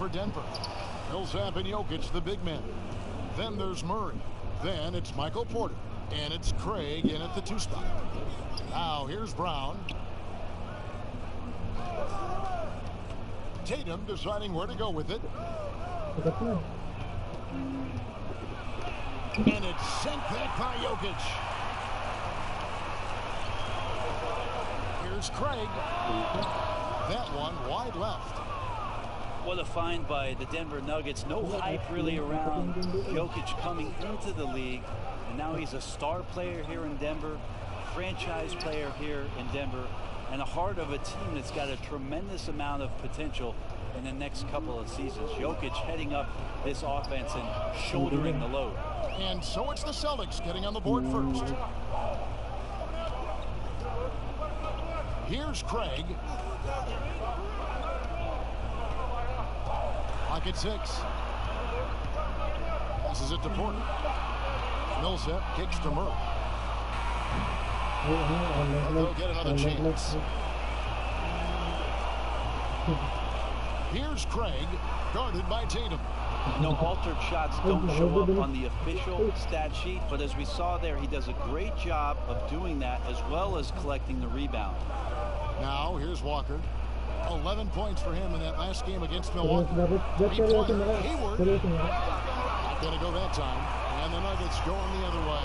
for Denver. Millsap and Jokic, the big men. Then there's Murray. Then it's Michael Porter. And it's Craig in at the 2 spot. Now here's Brown. Tatum deciding where to go with it. And it's sent back by Jokic. Here's Craig. That one wide left. What a find by the Denver Nuggets. No hype really around Jokic coming into the league. And now he's a star player here in Denver, franchise player here in Denver, and a heart of a team that's got a tremendous amount of potential in the next couple of seasons. Jokic heading up this offense and shouldering the load. And so it's the Celtics getting on the board first. Here's Craig. Lock at 6. Passes it to Porter. Millsap kicks to Murray. They'll get another chance. Here's Craig, guarded by Tatum. No, altered shots don't show up on the official stat sheet, but as we saw there, he does a great job of doing that as well as collecting the rebound. Now here's Walker. 11 points for him in that last game against Milwaukee. Hayward. Not going to go that time. And the Nuggets going the other way.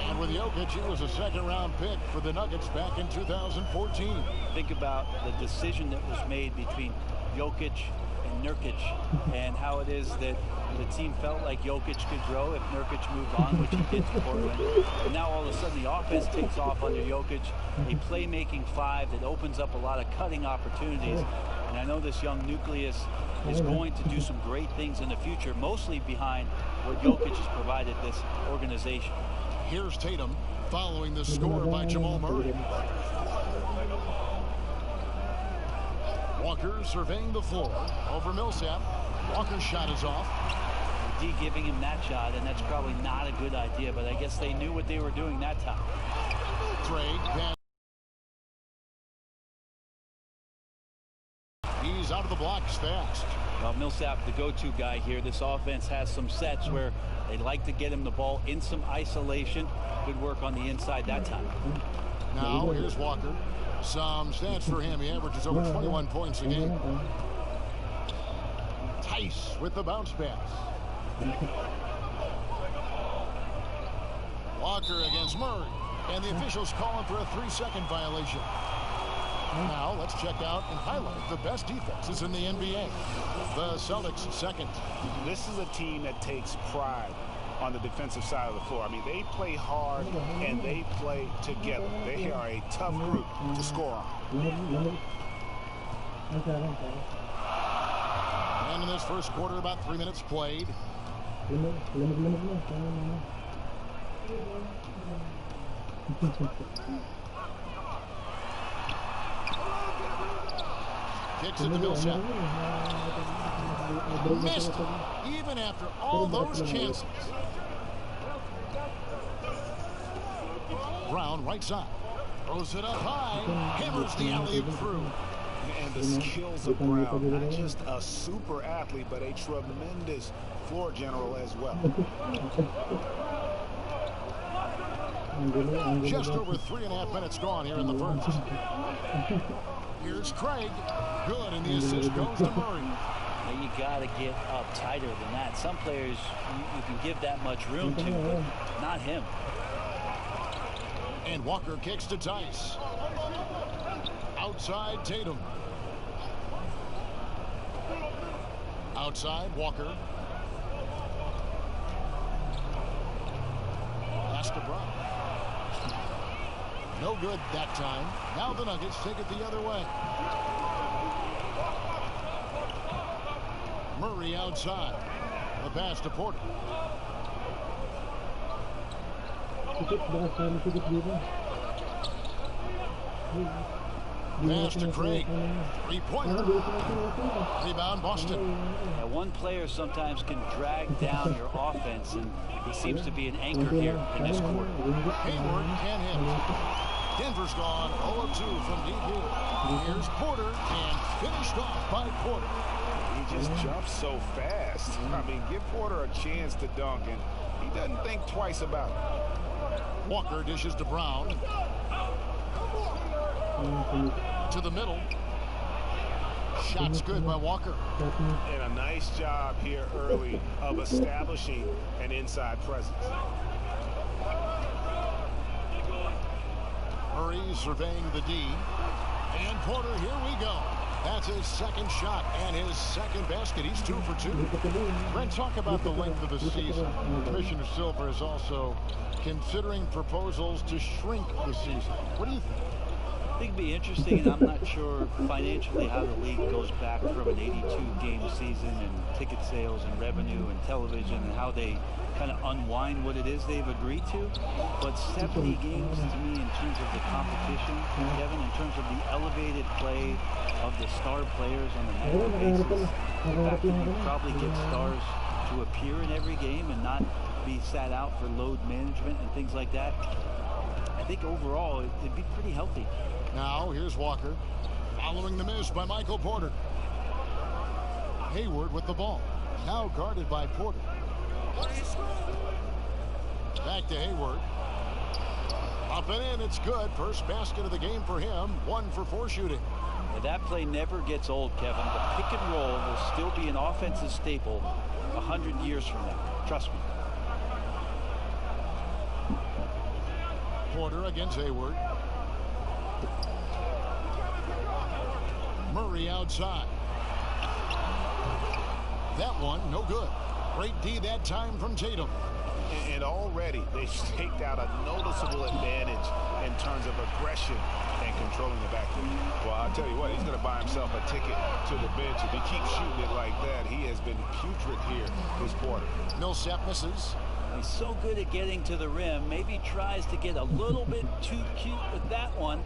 And with Jokic, he was a second-round pick for the Nuggets back in 2014. Think about the decision that was made between Jokic and Nurkic, and how it is that the team felt like Jokic could grow if Nurkic moved on, which he did to Portland. And now all of a sudden the offense takes off under Jokic, a playmaking 5 that opens up a lot of cutting opportunities. And I know this young nucleus is going to do some great things in the future, mostly behind what Jokic has provided this organization. Here's Tatum following the score by Jamal Murray. Walker surveying the floor over Millsap. Walker's shot is off. D giving him that shot, and that's probably not a good idea, but I guess they knew what they were doing that time. Craig, he's out of the blocks fast. Well, Millsap, the go-to guy here. This offense has some sets where they like to get him the ball in some isolation. Good work on the inside that time. Now here's Walker. Some stats for him. He averages over 21 points a game. Tice with the bounce pass. Walker against Murray. And the officials calling for a 3-second violation. Now let's check out and highlight the best defenses in the NBA. The Celtics second. This is a team that takes pride on the defensive side of the floor. I mean, they play hard and they play together. They are a tough group to score on. And in this first quarter, about 3 minutes played. Kicks it to Millsap. Missed it, even after all those chances. Brown, right side. Throws it up high. Hammers the alley-oop through. And the skills of Brown, not just a super athlete, but a tremendous floor general as well. Just over 3.5 minutes gone here in the first. Here's Craig. Good, and the assist goes to Murray. Now you got to get up tighter than that. Some players you can give that much room to, but not him. And Walker kicks to Tice. Outside Tatum. Outside Walker. Pass to Brown. No good that time. Now the Nuggets take it the other way. Murray outside. The pass to Porter. Pass to Craig. Three-pointer. Rebound Boston. Now, one player sometimes can drag down your offense, and he seems to be an anchor here in this quarter. Hayward can't hit. Denver's gone 0-2 from deep here. Here's Porter, and finished off by Porter. He just jumps so fast. I mean, give Porter a chance to dunk, and he doesn't think twice about it. Walker dishes to Brown. To the middle. Shot's good by Walker. And a nice job here early of establishing an inside presence. Murray surveying the D. And Porter, here we go. That's his second shot and his second basket. He's 2 for 2. Brent, talk about the length of the season. Commissioner Silver is also considering proposals to shrink the season. What do you think? I think it'd be interesting, and I'm not sure financially how the league goes back from an 82-game season and ticket sales and revenue and television and how they kind of unwind what it is they've agreed to. But 70 games to me in terms of the competition, Kevin, in terms of the elevated play of the star players on a nightly basis, the fact that you probably get stars to appear in every game and not be sat out for load management and things like that, I think overall it'd be pretty healthy. Now here's Walker following the miss by Michael Porter. Hayward with the ball, now guarded by Porter. Back to Hayward. Up and in, it's good. First basket of the game for him. 1 for 4 shooting. Yeah, that play never gets old, Kevin. The pick and roll will still be an offensive staple 100 years from now. Trust me. Porter against Hayward. Murray outside. That one, no good. Great D that time from Tatum. And already they've staked out a noticeable advantage in terms of aggression and controlling the backcourt. Well, I'll tell you what, he's going to buy himself a ticket to the bench. If he keeps shooting it like that, he has been putrid here this quarter. Millsap misses. He's so good at getting to the rim. Maybe tries to get a little bit too cute with that one.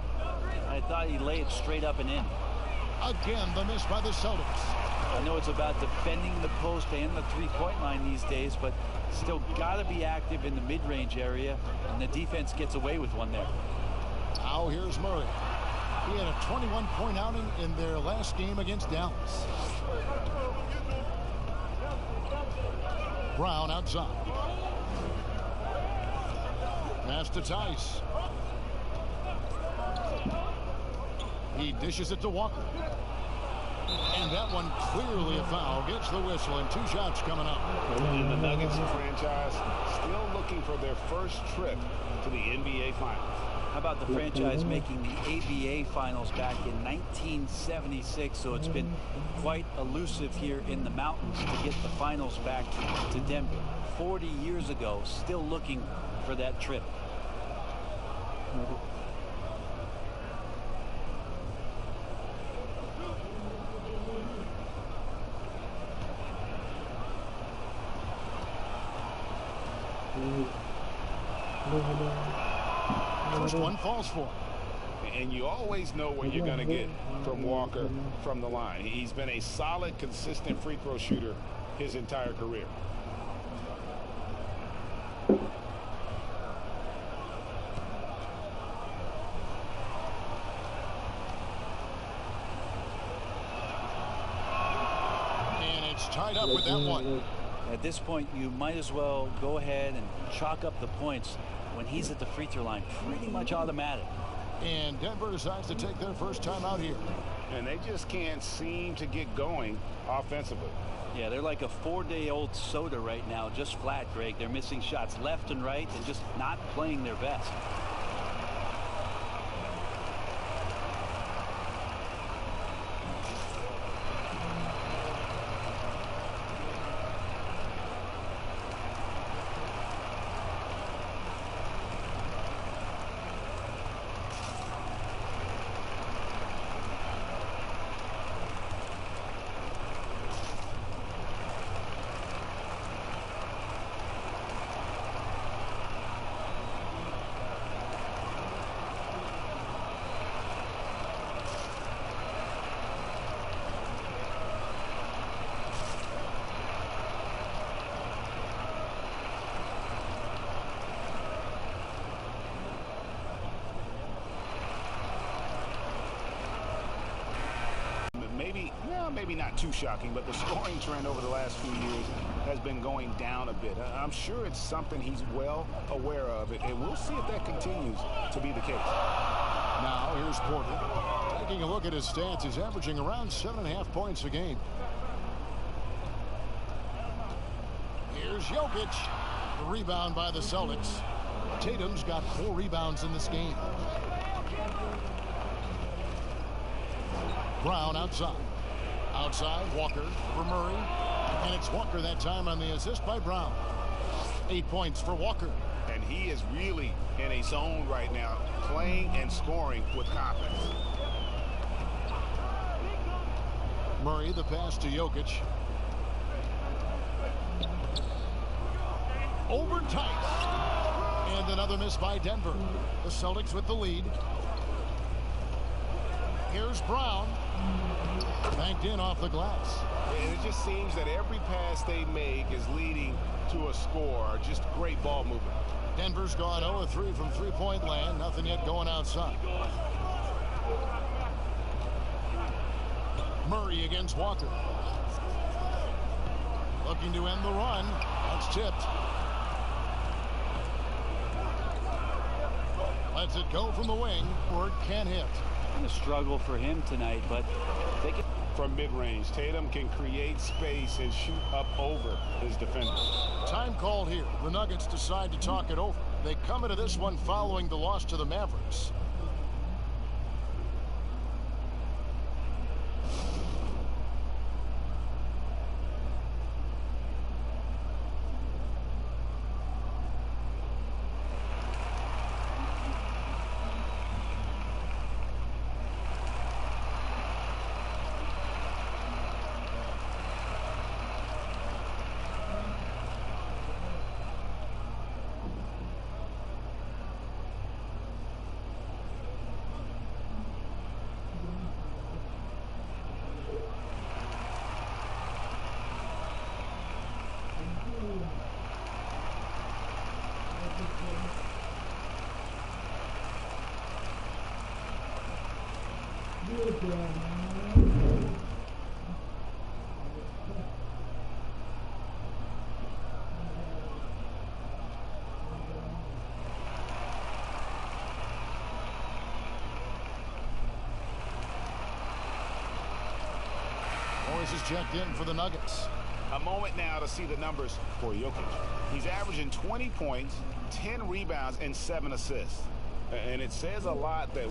I thought he'd lay it straight up and in. Again, the miss by the Celtics. I know it's about defending the post and the three-point line these days, but still got to be active in the mid-range area, and the defense gets away with one there. Now here's Murray. He had a 21-point outing in their last game against Dallas. Brown outside. Pass to Tice. He dishes it to Walker. And that one clearly a foul. Gets the whistle, and 2 shots coming up. And the Nuggets franchise still looking for their first trip to the NBA Finals. How about the franchise making the ABA Finals back in 1976? So it's been quite elusive here in the mountains to get the finals back to Denver. 40 years ago, still looking for that trip. First one falls for him. And you always know what you're going to get from Walker from the line. He's been a solid, consistent free throw shooter his entire career. And it's tied up with that one. At this point, you might as well go ahead and chalk up the points when he's at the free throw line. Pretty much automatic. And Denver decides to take their first time out here. And they just can't seem to get going offensively. Yeah, they're like a 4-day-old soda right now, just flat, Greg. They're missing shots left and right and just not playing their best. maybe not too shocking, but the scoring trend over the last few years has been going down a bit. I'm sure it's something he's well aware of, and we'll see if that continues to be the case. Now here's Porter. Taking a look at his stats, he's averaging around 7.5 points a game. Here's Jokic. The rebound by the Celtics. Tatum's got 4 rebounds in this game. Brown outside. Outside, Walker for Murray. And it's Walker that time on the assist by Brown. 8 points for Walker. And he is really in a zone right now, playing and scoring with confidence. Murray, the pass to Jokic. Over Tice. And another miss by Denver. The Celtics with the lead. Here's Brown. Banked in off the glass. And it just seems that every pass they make is leading to a score. Just great ball movement. Denver's gone 0-3 from three-point land. Nothing yet going outside. Murray against Walker. Looking to end the run. That's tipped. Lets it go from the wing. Word can't hit. A struggle for him tonight, but they can. From mid-range, Tatum can create space and shoot up over his defender. Time called here. The Nuggets decide to talk it over. They come into this one following the loss to the Mavericks. Morris is checked in for the Nuggets. A moment now to see the numbers for Jokic. He's averaging 20 points, 10 rebounds, and 7 assists. And it says a lot that...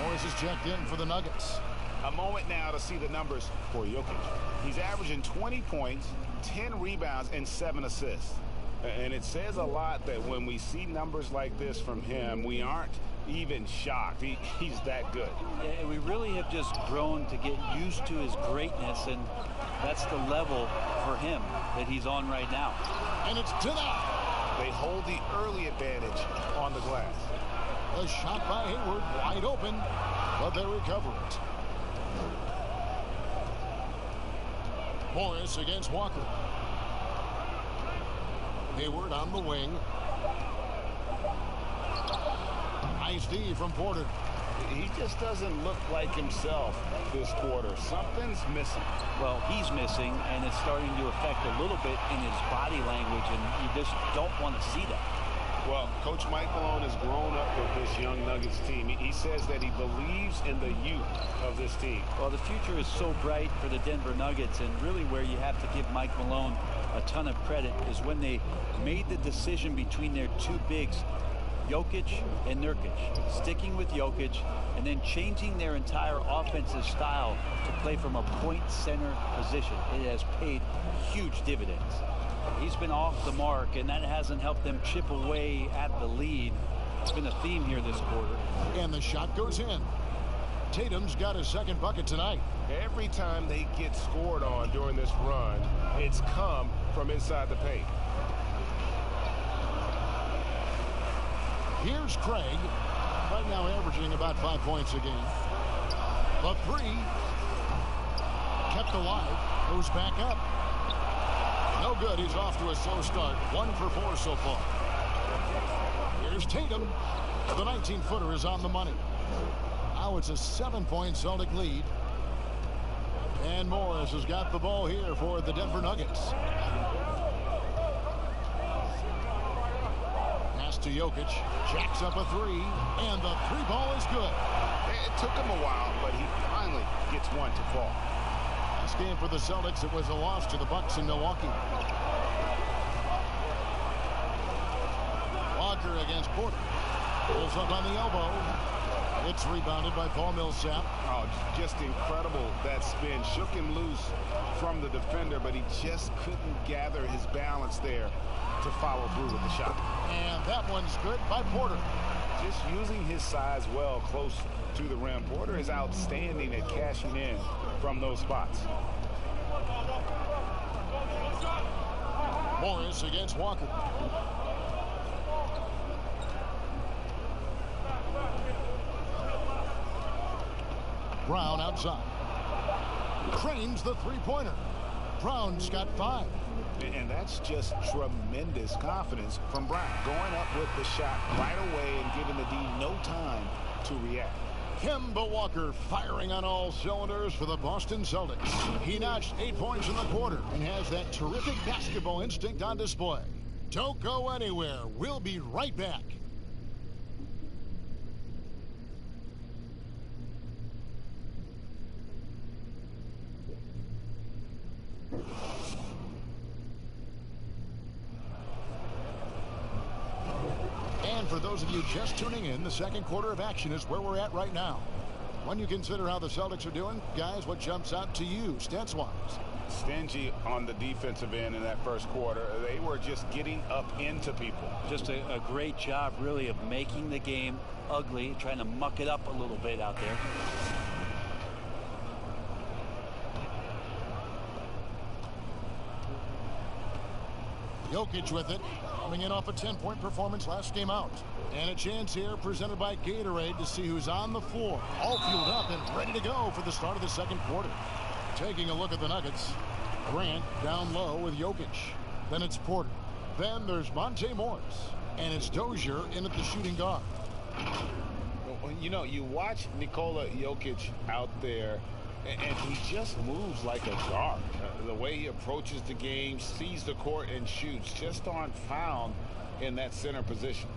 Morris is checked in for the Nuggets. A moment now to see the numbers for Jokic. He's averaging 20 points, 10 rebounds, and 7 assists. And it says a lot that when we see numbers like this from him, we aren't even shocked. He's that good. Yeah, we really have just grown to get used to his greatness, and that's the level for him that he's on right now. And it's denied. They hold the early advantage on the glass. A shot by Hayward, wide open, but they recover it. Morris against Walker. Hayward on the wing. Nice D from Porter. He just doesn't look like himself this quarter. Something's missing. Well, he's missing, and it's starting to affect a little bit in his body language, and you just don't want to see that. Well, Coach Mike Malone has grown up with this young Nuggets team. He says that he believes in the youth of this team. Well, the future is so bright for the Denver Nuggets, and really where you have to give Mike Malone a ton of credit is when they made the decision between their two bigs, Jokic and Nurkic, sticking with Jokic and then changing their entire offensive style to play from a point center position. It has paid huge dividends. He's been off the mark, and that hasn't helped them chip away at the lead. It's been a theme here this quarter. And the shot goes in. Tatum's got his second bucket tonight. Every time they get scored on during this run, it's come from inside the paint. Here's Craig, right now averaging about 5 points a game. The three, kept alive, goes back up. No good, he's off to a slow start. 1 for 4 so far. Here's Tatum. The 19-footer is on the money. Now it's a 7-point Celtic lead. And Morris has got the ball here for the Denver Nuggets. Pass to Jokic. Jacks up a three. And the three ball is good. It took him a while, but he finally gets one to fall. This game for the Celtics, it was a loss to the Bucks in Milwaukee. Walker against Porter. Pulls up on the elbow. It's rebounded by Paul Millsap. Oh, just incredible that spin. Shook him loose from the defender, but he just couldn't gather his balance there to follow through with the shot. And that one's good by Porter. Just using his size well close to the rim. Porter is outstanding at cashing in from those spots. Morris against Walker. Brown outside. Cranes the three-pointer. Brown's got 5. And that's just tremendous confidence from Brown. Going up with the shot right away and giving the D no time to react. Kemba Walker firing on all cylinders for the Boston Celtics. He notched 8 points in the quarter and has that terrific basketball instinct on display. Don't go anywhere. We'll be right back. And for those of you just tuning in, the second quarter of action is where we're at right now. When you consider how the Celtics are doing, guys, what jumps out to you, stats-wise? Stingy on the defensive end in that first quarter. They were just getting up into people. Just a great job, really, of making the game ugly, trying to muck it up a little bit out there. Jokic with it, coming in off a 10-point performance last game out. And a chance here presented by Gatorade to see who's on the floor. All fueled up and ready to go for the start of the second quarter. Taking a look at the Nuggets. Grant down low with Jokic. Then it's Porter. Then there's Monte Morris. And it's Dozier in at the shooting guard. You know, you watch Nikola Jokic out there, and he just moves like a guard. The way he approaches the game, sees the court, and shoots just aren't found in that center position.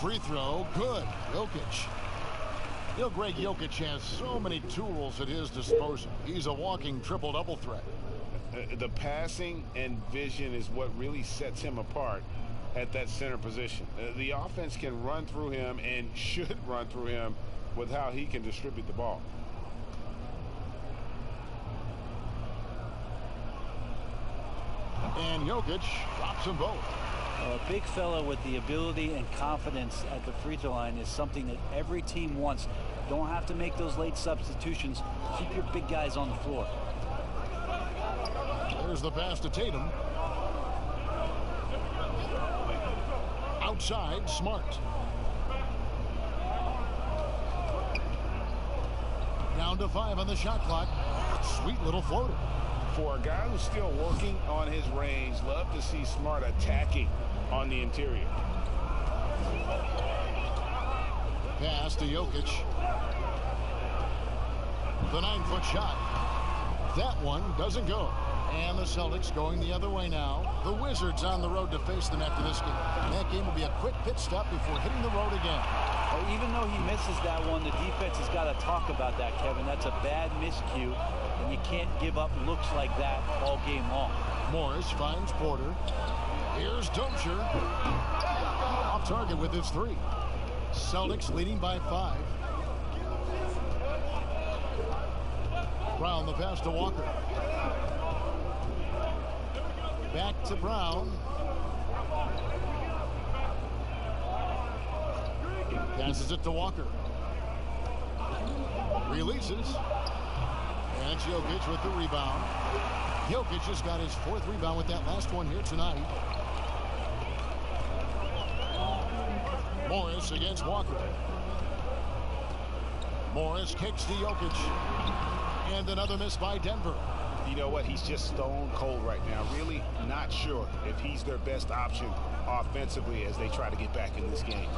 Free throw, good. Jokic. You know, Greg, Jokic has so many tools at his disposal. He's a walking triple-double threat. The passing and vision is what really sets him apart at that center position. The offense can run through him and should run through him with how he can distribute the ball. And Jokic drops them both. A big fella with the ability and confidence at the free throw line is something that every team wants. Don't have to make those late substitutions. Keep your big guys on the floor. There's the pass to Tatum. Outside, Smart. Down to 5 on the shot clock. Sweet little floater. For a guy who's still working on his range, love to see Smart attacking on the interior. Pass to Jokic. The 9-foot shot. That one doesn't go. And the Celtics going the other way now. The Wizards on the road to face them after this game. And that game will be a quick pit stop before hitting the road again. Oh, even though he misses that one, the defense has got to talk about that, Kevin. That's a bad miscue, and you can't give up looks like that all game long. Morris finds Porter. Here's Dozier. Off target with his 3. Celtics leading by 5. Brown the pass to Walker. Back to Brown. Passes it to Walker. Releases. And it's Jokic with the rebound. Jokic just got his 4th rebound with that last one here tonight. Morris against Walker. Morris kicks to Jokic. And another miss by Denver. You know what? He's just stone cold right now. Really not sure if he's their best option offensively as they try to get back in this game.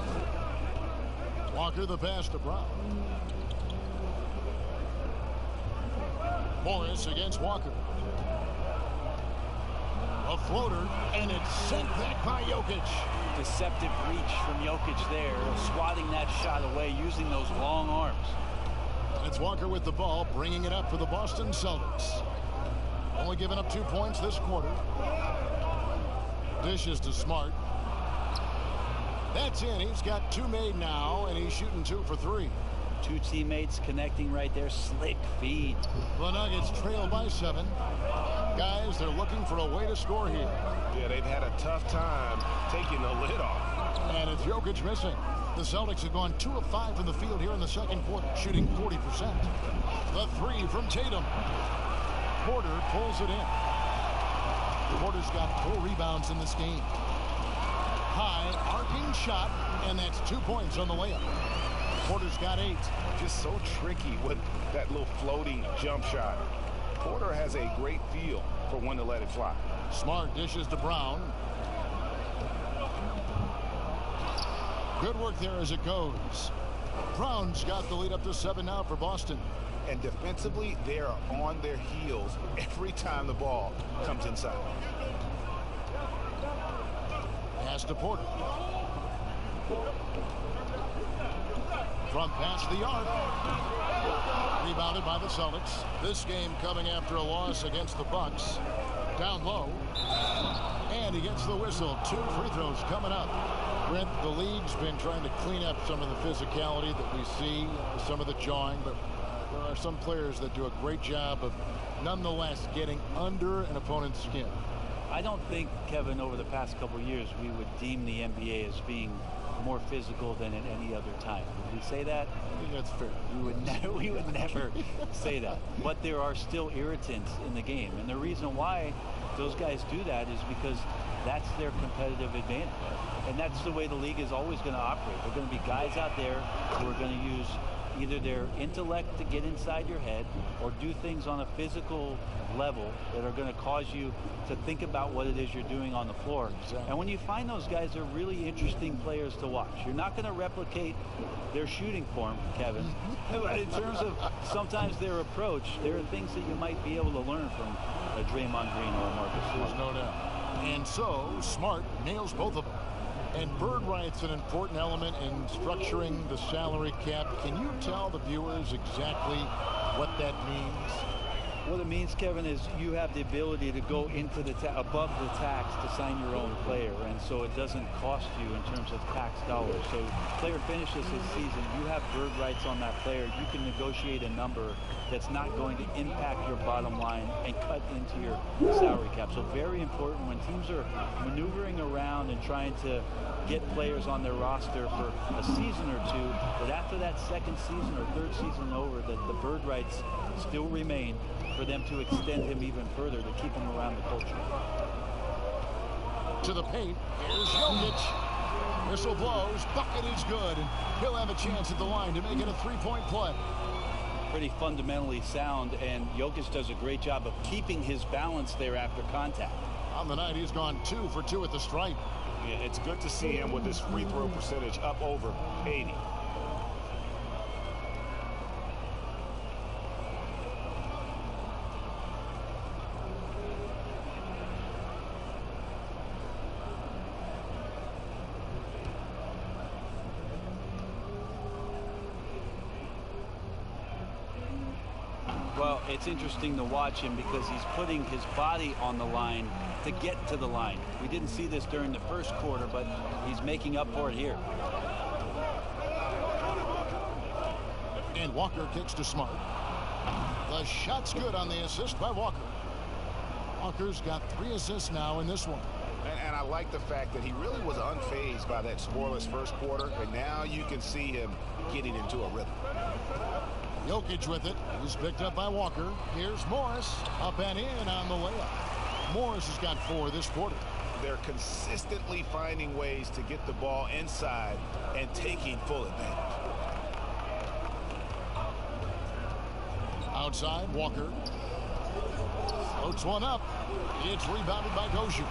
Walker the pass to Brown. Morris against Walker. A floater, and it's sent back by Jokic. Deceptive reach from Jokic there, swatting that shot away using those long arms. It's Walker with the ball, bringing it up for the Boston Celtics. Only giving up 2 points this quarter. Dishes to Smart. That's in. He's got 2 made now, and he's shooting 2 for 3. 2 teammates connecting right there. Slick feed. The Nuggets trail by 7. Guys, they're looking for a way to score here. Yeah, they've had a tough time taking the lid off. And it's Jokic missing. The Celtics have gone 2 of 5 from the field here in the second quarter, shooting 40%. The 3 from Tatum. Porter pulls it in. Porter's got 4 rebounds in this game. High arcing shot, and that's 2 points on the layup. Porter's got 8. Just so tricky with that little floating jump shot. Porter has a great feel for when to let it fly. Smart dishes to Brown. Good work there as it goes. Brown's got the lead up to 7 now for Boston. And defensively, they are on their heels every time the ball comes inside. Pass to Porter. From past the arc. Rebounded by the Celtics. This game coming after a loss against the Bucks. Down low. And he gets the whistle. 2 free throws coming up. Brent, the league's been trying to clean up some of the physicality that we see, some of the jawing, but there are some players that do a great job of nonetheless getting under an opponent's skin. I don't think, Kevin, over the past couple years, we would deem the NBA as being more physical than at any other time. Would we say that? I think that's fair. We would never say that. But there are still irritants in the game. And the reason why those guys do that is because that's their competitive advantage. And that's the way the league is always going to operate. There are going to be guys out there who are going to use either their intellect to get inside your head or do things on a physical level that are going to cause you to think about what it is you're doing on the floor. Exactly. And when you find those guys, they're really interesting players to watch. You're not going to replicate their shooting form, Kevin. But in terms of sometimes their approach, there are things that you might be able to learn from a Draymond Green or a Marcus Smart. There's no doubt. And so, Smart nails both of them. And bird rights an important element in structuring the salary cap. Can you tell the viewers exactly what that means? What it means, Kevin, is you have the ability to go into the above the tax to sign your own player, and so it doesn't cost you in terms of tax dollars. So player finishes his season, you have bird rights on that player. You can negotiate a number that's not going to impact your bottom line and cut into your salary cap. So very important when teams are maneuvering around and trying to get players on their roster for a season or two, but after that second season or third season over, that the bird rights still remain for them to extend him even further to keep him around the culture. To the paint, here's Jokic. Whistle blows, bucket is good, and he'll have a chance at the line to make it a three-point play. Pretty fundamentally sound, and Jokic does a great job of keeping his balance there after contact. On the night, he's gone 2 for 2 at the stripe. Yeah, it's good to see him with his free throw percentage up over 80. Well, it's interesting to watch him because he's putting his body on the line to get to the line. We didn't see this during the first quarter, but he's making up for it here. And Walker kicks to Smart. The shot's good on the assist by Walker. Walker's got 3 assists now in this one. And I like the fact that he really was unfazed by that scoreless first quarter, and now you can see him getting into a rhythm. Jokic with it. He's picked up by Walker. Here's Morris. Up and in on the layup. Morris has got 4 this quarter. They're consistently finding ways to get the ball inside and taking full advantage. Outside, Walker. Floats one up. It's rebounded by Dozier.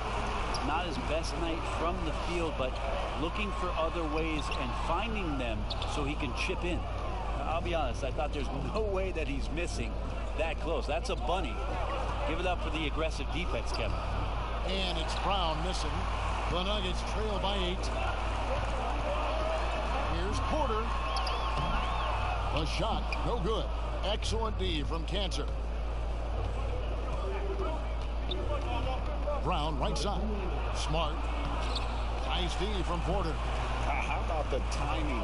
Not his best night from the field, but looking for other ways and finding them so he can chip in. I'll be honest, I thought there's no way that he's missing that close. That's a bunny. Give it up for the aggressive defense, Kevin. And it's Brown missing. The Nuggets trail by 8. Here's Porter. The shot, no good. Excellent D from Cantor. Brown, right side. Smart. Nice D from Porter. How about the timing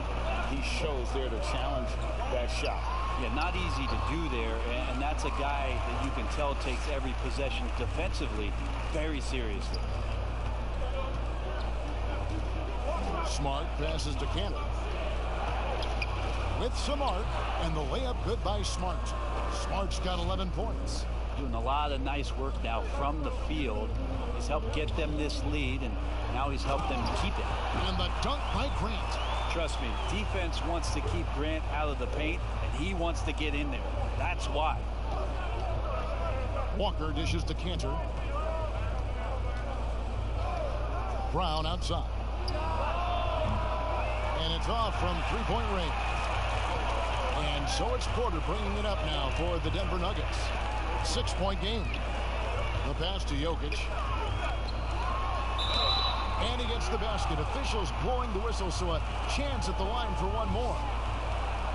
he shows there to challenge that shot? Yeah, not easy to do there, and that's a guy that you can tell takes every possession defensively very seriously. Smart passes to Cantor. With Smart, and the layup good by Smart. Smart's got 11 points. Doing a lot of nice work now from the field. He's helped get them this lead, and now he's helped them keep it. And the dunk by Grant. Trust me, defense wants to keep Grant out of the paint, and he wants to get in there. That's why. Walker dishes to Cantor. Brown outside. And it's off from three-point range. And so it's Porter bringing it up now for the Denver Nuggets. 6-point game. The pass to Jokic. And he gets the basket. Officials blowing the whistle, so a chance at the line for one more.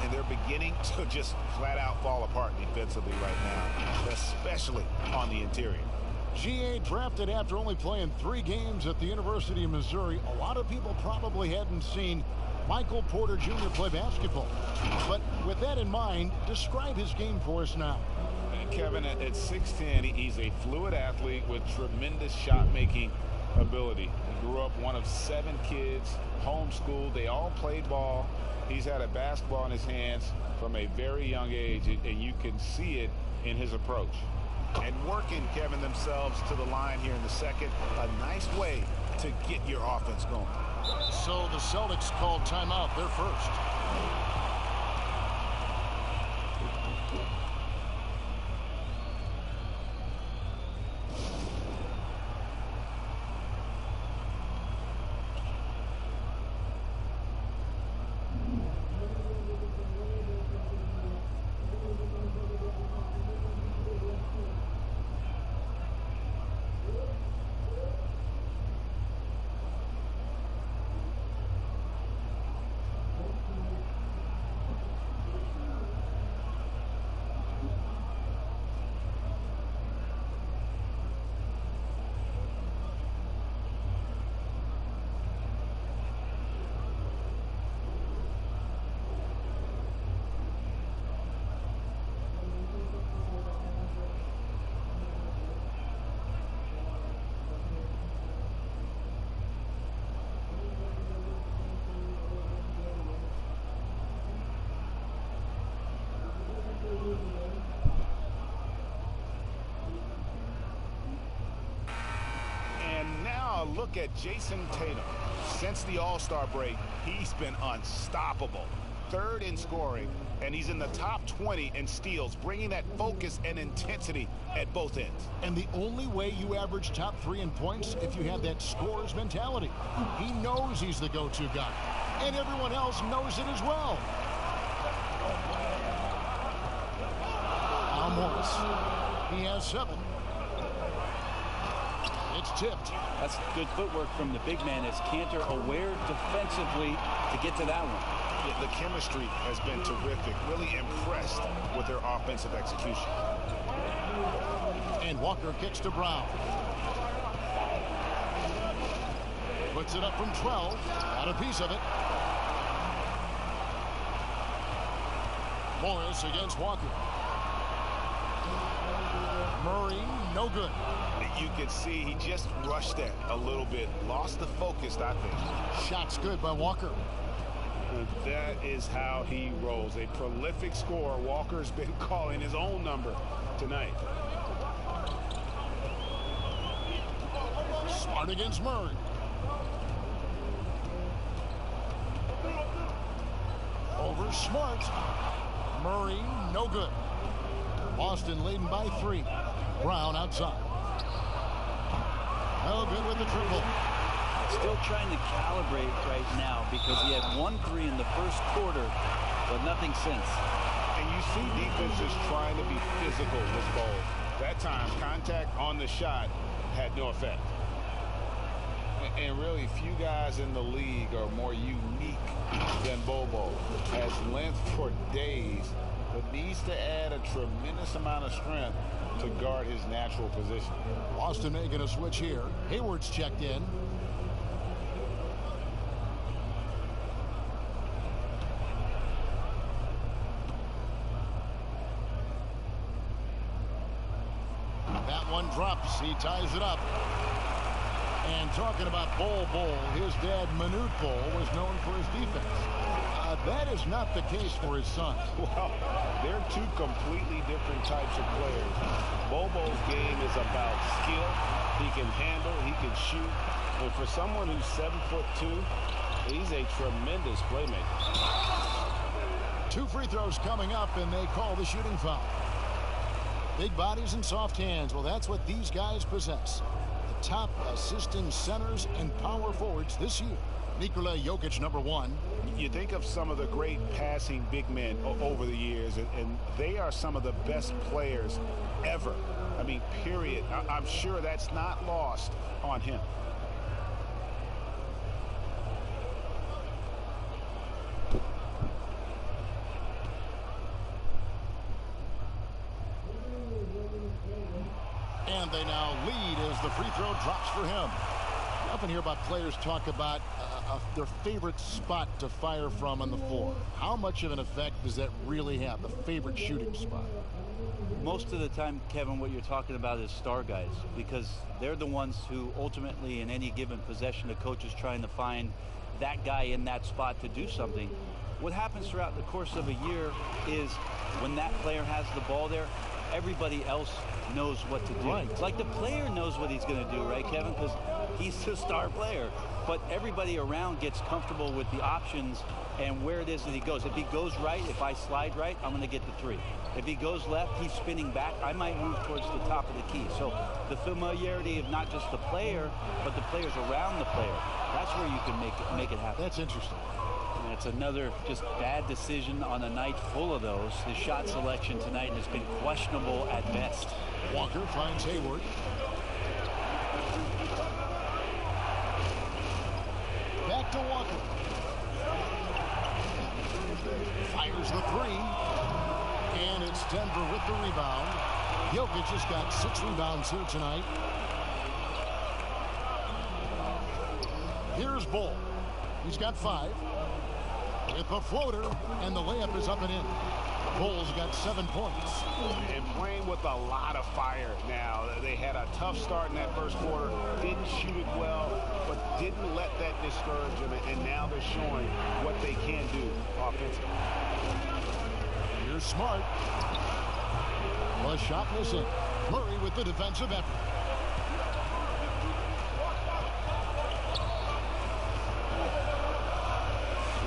And they're beginning to just flat out fall apart defensively right now, especially on the interior. GA drafted after only playing 3 games at the University of Missouri. A lot of people probably hadn't seen Michael Porter Jr. play basketball. But with that in mind, describe his game for us now. Kevin, at 6'10", he's a fluid athlete with tremendous shot-making ability. He grew up one of 7 kids, homeschooled. They all played ball. He's had a basketball in his hands from a very young age, and you can see it in his approach. And working, Kevin, themselves to the line here in the second. A nice way to get your offense going. So the Celtics called timeout, their first. Look at Jason Tatum. Since the All-Star break, he's been unstoppable. 3rd in scoring, and he's in the top 20 in steals, bringing that focus and intensity at both ends. And the only way you average top 3 in points if you have that scorer's mentality. He knows he's the go-to guy, and everyone else knows it as well. Now Morris. He has 7. It's tipped. That's good footwork from the big man as Cantor aware defensively to get to that one. Yeah, the chemistry has been terrific. Really impressed with their offensive execution. And Walker kicks to Brown. Puts it up from 12. Got a piece of it. Morris against Walker. Murray, no good. You can see he just rushed that a little bit. Lost the focus, I think. Shot's good by Walker. That is how he rolls. A prolific scorer. Walker's been calling his own number tonight. Smart against Murray. Over Smart. Murray, no good. Boston leading by 3. Brown outside. No good with the triple. Still trying to calibrate right now because he had 1 3 in the first quarter, but nothing since. And you see defenses trying to be physical with Bol. That time, contact on the shot had no effect. And really, few guys in the league are more unique than Bobo. Has length for days, but needs to add a tremendous amount of strength to guard his natural position. Boston making a switch here. Hayward's checked in. That one drops. He ties it up. And talking about Bol, his dad, Manute Bol, was known for his defense. That is not the case for his son. Well, they're 2 completely different types of players. Bobo's game is about skill. He can handle, he can shoot. And for someone who's 7'2", he's a tremendous playmaker. 2 free throws coming up, and they call the shooting foul. Big bodies and soft hands. Well, that's what these guys possess. The top assistant centers and power forwards this year. Nikola Jokic, number 1. You think of some of the great passing big men over the years, and they are some of the best players ever. I mean, period. I'm sure that's not lost on him. And they now lead as the free throw drops for him. I often hear about players talk about their favorite spot to fire from on the floor. How much of an effect does that really have, the favorite shooting spot? Most of the time, Kevin, what you're talking about is star guys, because they're the ones who ultimately in any given possession, the coach is trying to find that guy in that spot to do something. What happens throughout the course of a year is when that player has the ball there, everybody else knows what to do. Right. It's like the player knows what he's going to do, right, Kevin? Because he's the star player. But everybody around gets comfortable with the options and where it is that he goes. If he goes right, if I slide right, I'm going to get the 3. If he goes left, he's spinning back. I might move towards the top of the key. So the familiarity of not just the player, but the players around the player, that's where you can make it happen. That's interesting. And it's another just bad decision on a night full of those. His shot selection tonight has been questionable at best. Walker finds Hayward. Back to Walker. Fires the 3. And it's Denver with the rebound. Jokic has got 6 rebounds here tonight. Here's Bol. He's got 5. With the floater, and the layup is up and in. Bol's got 7 points. And playing with a lot of fire now. They had a tough start in that first quarter. Didn't shoot it well, but didn't let that discourage them. And now they're showing what they can do offensively. Here's Smart. The shot missing. Murray with the defensive effort.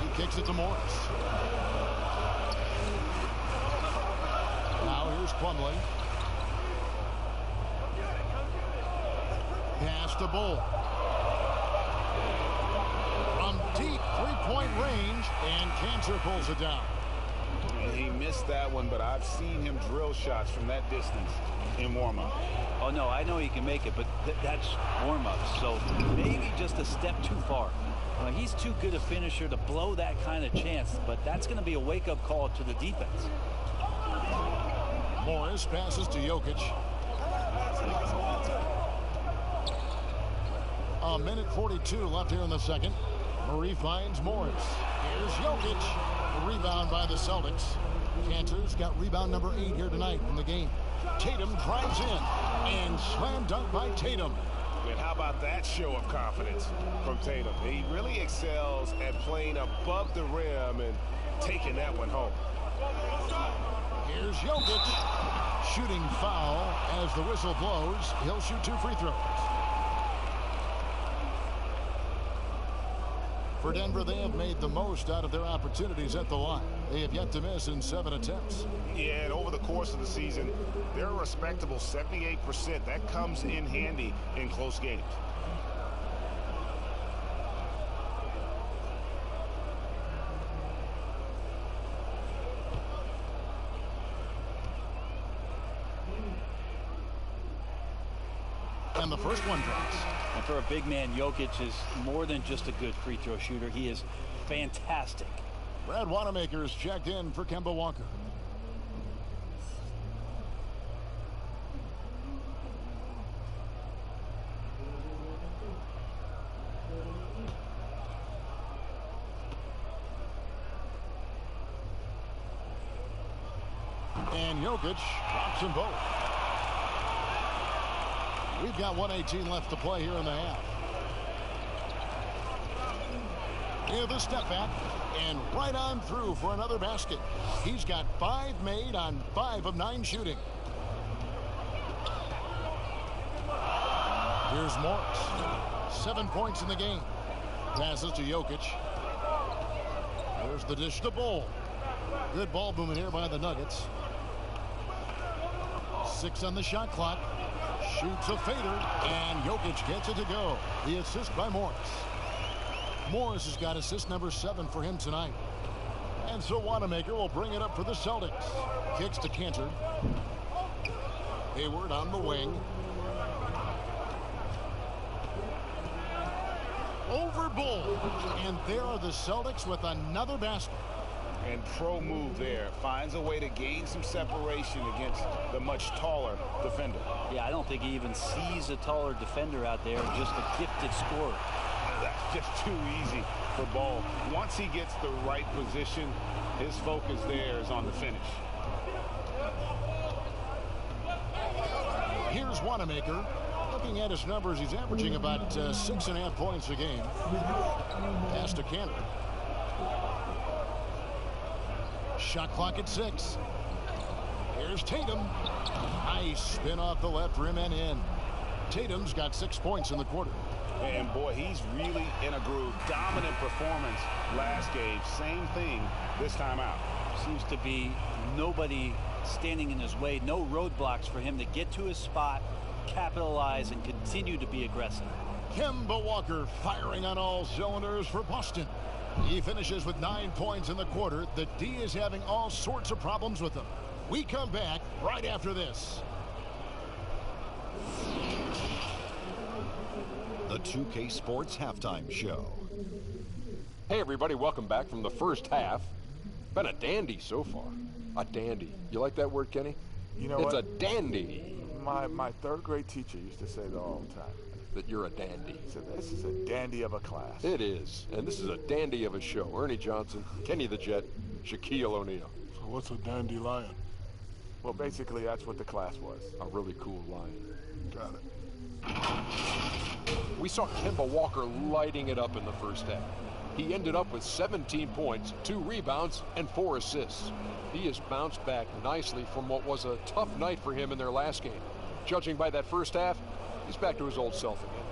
He kicks it to Morris. Now here's Plumlee. Pass to Bol. From deep three-point range, and Cancer pulls it down. He missed that one, but I've seen him drill shots from that distance in warm-up. Oh, no, I know he can make it, but that's warm-ups. So maybe just a step too far. He's too good a finisher to blow that kind of chance, but that's going to be a wake-up call to the defense. Morris passes to Jokic. A minute 42 left here in the second. Murray finds Morris. Here's Jokic. A rebound by the Celtics. Cantor's got rebound number 8 here tonight in the game. Tatum drives in and slam dunk by Tatum. And how about that show of confidence from Tatum? He really excels at playing above the rim and taking that one home. Here's Jokic. Shooting foul as the whistle blows. He'll shoot 2 free throws. For Denver, they have made the most out of their opportunities at the line. They have yet to miss in 7 attempts. Yeah, and over the course of the season, they're a respectable 78%. That comes in handy in close games. And the first one drops. And for a big man, Jokic is more than just a good free throw shooter. He is fantastic. Brad Wanamaker's checked in for Kemba Walker. And Jokic drops them both. We've got 1:18 left to play here in the half. Here the step back, and right on through for another basket. He's got 5 made on 5 of 9 shooting. Here's Morris. 7 points in the game. Passes to Jokic. There's the dish to Bull. Good ball movement here by the Nuggets. 6 on the shot clock. Shoots a fader, and Jokic gets it to go. The assist by Morris. Morris has got assist number 7 for him tonight. And so Wanamaker will bring it up for the Celtics. Kicks to Cantor. Hayward on the wing. Over Bull. And there are the Celtics with another basket. And pro move there. Finds a way to gain some separation against the much taller defender. Yeah, I don't think he even sees a taller defender out there. Just a gifted scorer. That's just too easy for Ball. Once he gets the right position, his focus there is on the finish. Here's Wanamaker. Looking at his numbers, he's averaging about 6.5 points a game. Pass to Cantor. Shot clock at 6. Here's Tatum. Nice spin off the left rim and in. Tatum's got 6 points in the quarter. And boy, he's really in a groove. Dominant performance last game. Same thing this time out. Seems to be nobody standing in his way. No roadblocks for him to get to his spot, capitalize, and continue to be aggressive. Kemba Walker firing on all cylinders for Boston. He finishes with 9 points in the quarter. The D is having all sorts of problems with him. We come back right after this. The 2K Sports Halftime Show. Hey everybody, welcome back from the first half. Been a dandy so far. A dandy. You like that word, Kenny? You know it's what? a dandy. My third grade teacher used to say that all the time. That you're a dandy. He said, this is a dandy of a class. It is. And this is a dandy of a show. Ernie Johnson, Kenny the Jet, Shaquille O'Neal. So what's a dandelion? Well, basically, that's what the class was. A really cool line. Got it. We saw Kemba Walker lighting it up in the first half. He ended up with 17 points, 2 rebounds, and 4 assists. He has bounced back nicely from what was a tough night for him in their last game. Judging by that first half, he's back to his old self again.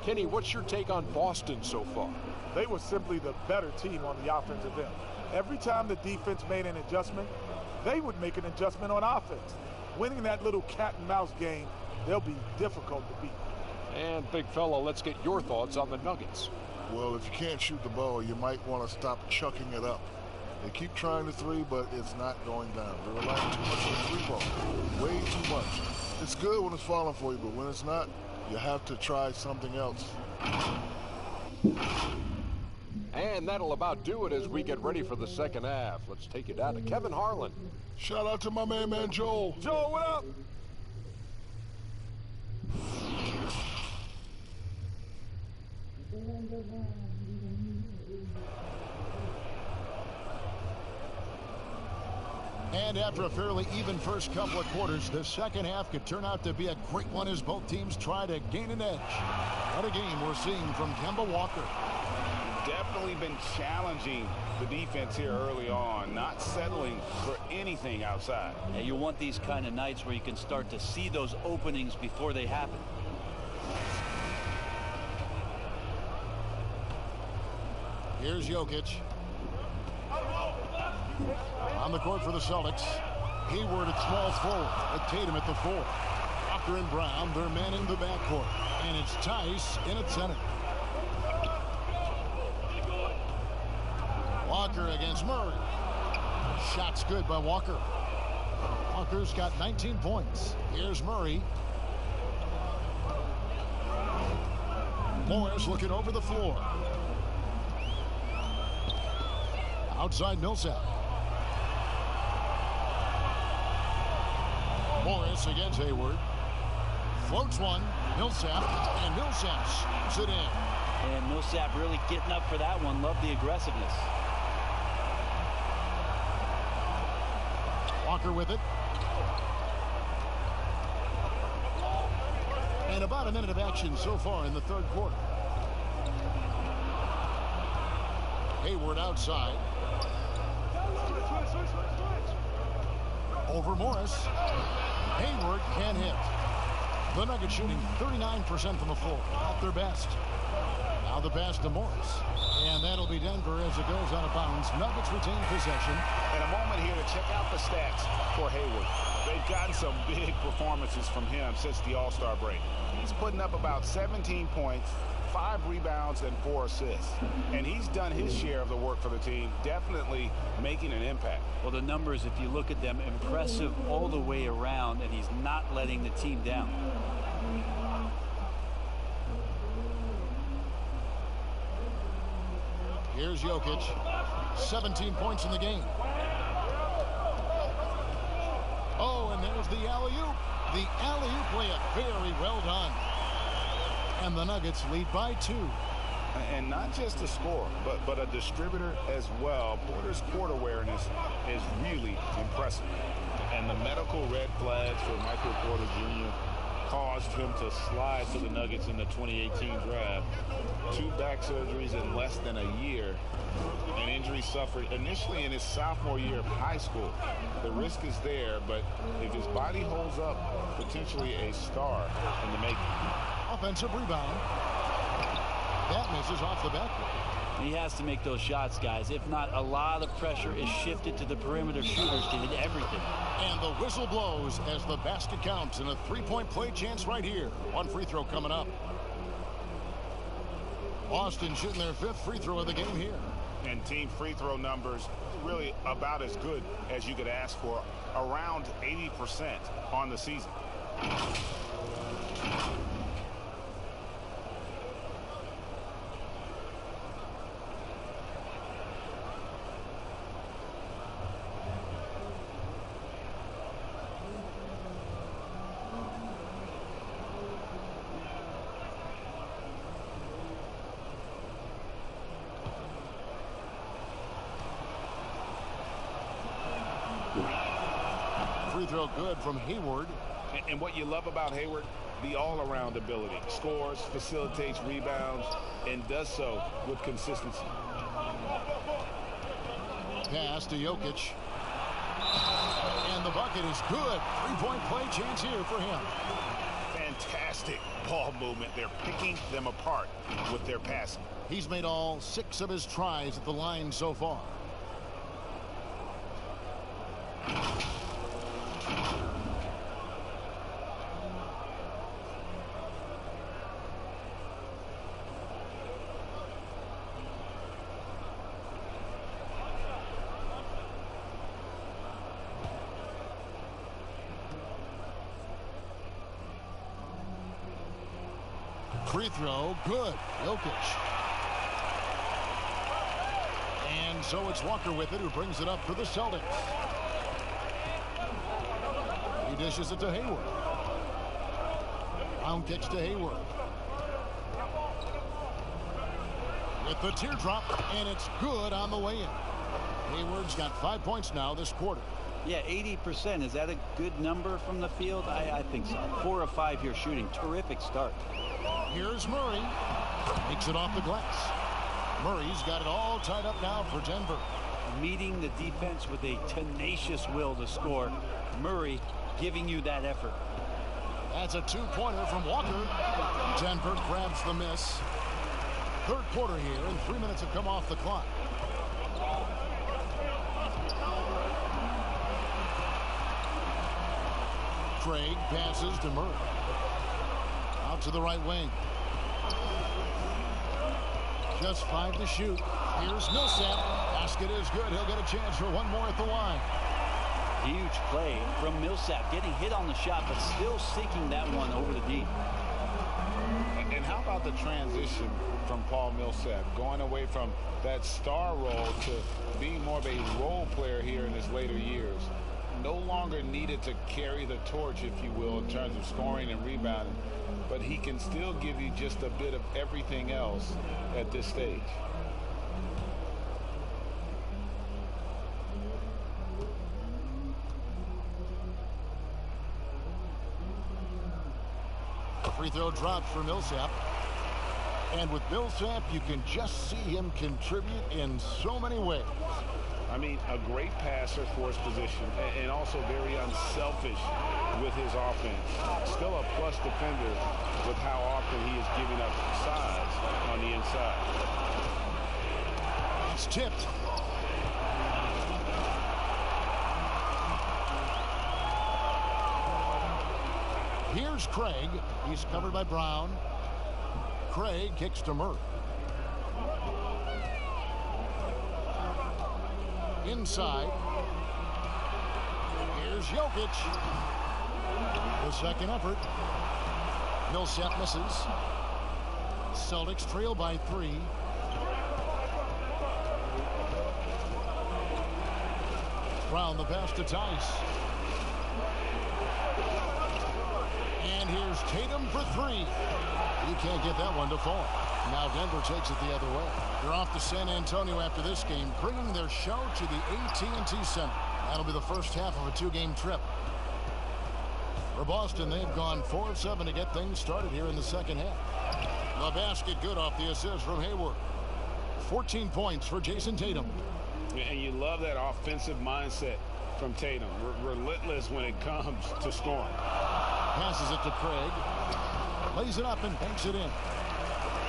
Kenny, what's your take on Boston so far? They were simply the better team on the offensive end. Every time the defense made an adjustment, they would make an adjustment on offense. Winning that little cat and mouse game, they'll be difficult to beat. And big fella, let's get your thoughts on the Nuggets. Well, if you can't shoot the ball, you might want to stop chucking it up. They keep trying the 3, but it's not going down. They're relying too much on the 3 ball. Way too much. It's good when it's falling for you, but when it's not, you have to try something else. And that'll about do it as we get ready for the second half. Let's take it down to Kevin Harlan. Shout out to my man Joel. Joel, what up? And after a fairly even first couple of quarters, the second half could turn out to be a great one as both teams try to gain an edge. What a game we're seeing from Kemba Walker. Definitely been challenging the defense here early on, not settling for anything outside. Yeah, you want these kind of nights where you can start to see those openings before they happen. Here's Jokic. On the court for the Celtics. Hayward at small forward. With Tatum at the 4. Walker and Brown, they're manning the backcourt. And it's Tice in at center. Walker against Murray. Shot's good by Walker. Walker's got 19 points. Here's Murray. Morris looking over the floor. Outside Millsap. Morris against Hayward. Floats one. Millsap. And Millsap shoots it in. And Millsap really getting up for that one. Love the aggressiveness. Walker with it. And about a minute of action so far in the third quarter. Hayward outside. Over Morris. Hayward can't hit. The Nuggets shooting 39% from the floor. At their best. Now the pass to Morris. And that'll be Denver as it goes out of bounds. Nuggets retain possession. And a moment here to check out the stats for Hayward. They've gotten some big performances from him since the All-Star break. He's putting up about 17 points, 5 rebounds, and 4 assists. And he's done his share of the work for the team, definitely making an impact. Well, the numbers, if you look at them, impressive all the way around, and he's not letting the team down. Here's Jokic. 17 points in the game. Oh, and there's the alley-oop. The alley-oop layup. Very well done. And the Nuggets lead by 2. And not just a scorer, but a distributor as well. Porter's court awareness is really impressive. And the medical red flags for Michael Porter Jr. caused him to slide to the Nuggets in the 2018 draft. 2 back surgeries in less than a year. An injury suffered initially in his sophomore year of high school. The risk is there, but if his body holds up, potentially a star in the making. Offensive rebound. That misses off the backboard. He has to make those shots, guys. If not, a lot of pressure is shifted to the perimeter shooters to hit everything. And the whistle blows as the basket counts, and a 3-point play chance right here. 1 free throw coming up. Boston shooting their 5th free throw of the game here. And team free throw numbers really about as good as you could ask for. Around 80% on the season. Free throw good from Hayward. And what you love about Hayward, the all-around ability. Scores, facilitates rebounds, and does so with consistency. Pass to Jokic. And the bucket is good. 3-point play chance here for him. Fantastic ball movement. They're picking them apart with their passing. He's made all 6 of his tries at the line so far. Free throw, good. Jokic. And so it's Walker with it, who brings it up for the Celtics. He dishes it to Hayward. Round kicks to Hayward. With the teardrop, and it's good on the way in. Hayward's got 5 points now this quarter. Yeah, 80%. Is that a good number from the field? I think so. 4 of 5 here shooting. Terrific start. Here's Murray. Takes it off the glass. Murray's got it all tied up now for Denver. Meeting the defense with a tenacious will to score. Murray giving you that effort. That's a 2-pointer from Walker. Denver grabs the miss. Third quarter here, and 3 minutes have come off the clock. Craig passes to Murray. Out to the right wing. Just 5 to shoot. Here's Millsap. Basket is good. He'll get a chance for one more at the line. Huge play from Millsap, getting hit on the shot, but still sinking that one over the deep. And how about the transition from Paul Millsap, going away from that star role to being more of a role player here in his later years? No longer needed to carry the torch, if you will, in terms of scoring and rebounding, but he can still give you just a bit of everything else at this stage. Free throw drops for Millsap. And with Millsap, you can just see him contribute in so many ways. I mean, a great passer for his position and also very unselfish with his offense. Still a plus defender with how often he is giving up size on the inside. It's tipped. Here's Craig. He's covered by Brown. Craig kicks to Murray. Inside. Here's Jokic. The second effort. Millsap misses. Celtics trail by 3. Brown the pass to Tice. And here's Tatum for 3. He can't get that one to fall. Now Denver takes it the other way. They're off to San Antonio after this game, bringing their show to the AT&T Center. That'll be the first half of a 2-game trip. For Boston, they've gone 4 of 7 to get things started here in the second half. The basket good off the assist from Hayward. 14 points for Jason Tatum. And you love that offensive mindset from Tatum. Relentless when it comes to scoring. Passes it to Craig. Lays it up and banks it in.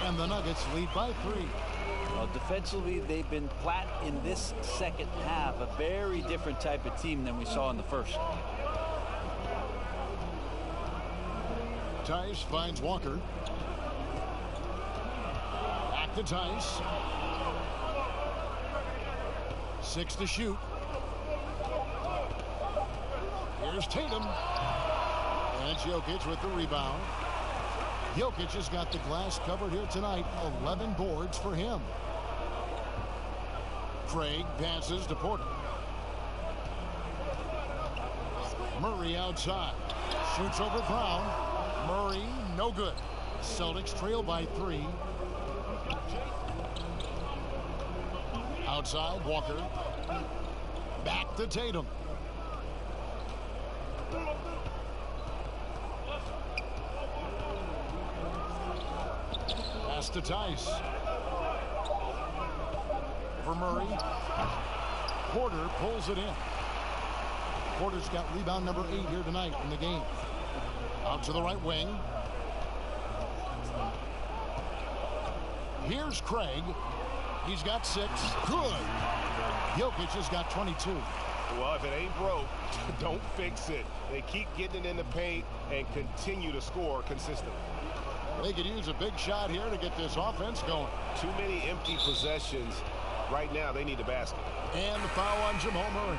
And the Nuggets lead by 3. Well, defensively, they've been flat in this second half. A very different type of team than we saw in the first. Tice finds Walker. Back to Tice. 6 to shoot. Here's Tatum. And Jokic with the rebound. Jokic has got the glass covered here tonight. 11 boards for him. Craig passes to Porter. Murray outside. Shoots over Brown. Murray, no good. Celtics trail by 3. Outside, Walker. Back to Tatum. Pass to Tice. For Murray. Porter pulls it in. Porter's got rebound number 8 here tonight in the game. Out to the right wing. Here's Craig. He's got 6. Good. Jokic has got 22. Well, if it ain't broke, don't fix it. They keep getting it in the paint and continue to score consistently. They could use a big shot here to get this offense going. Too many empty possessions. Right now, they need a basket. And the foul on Jamal Murray.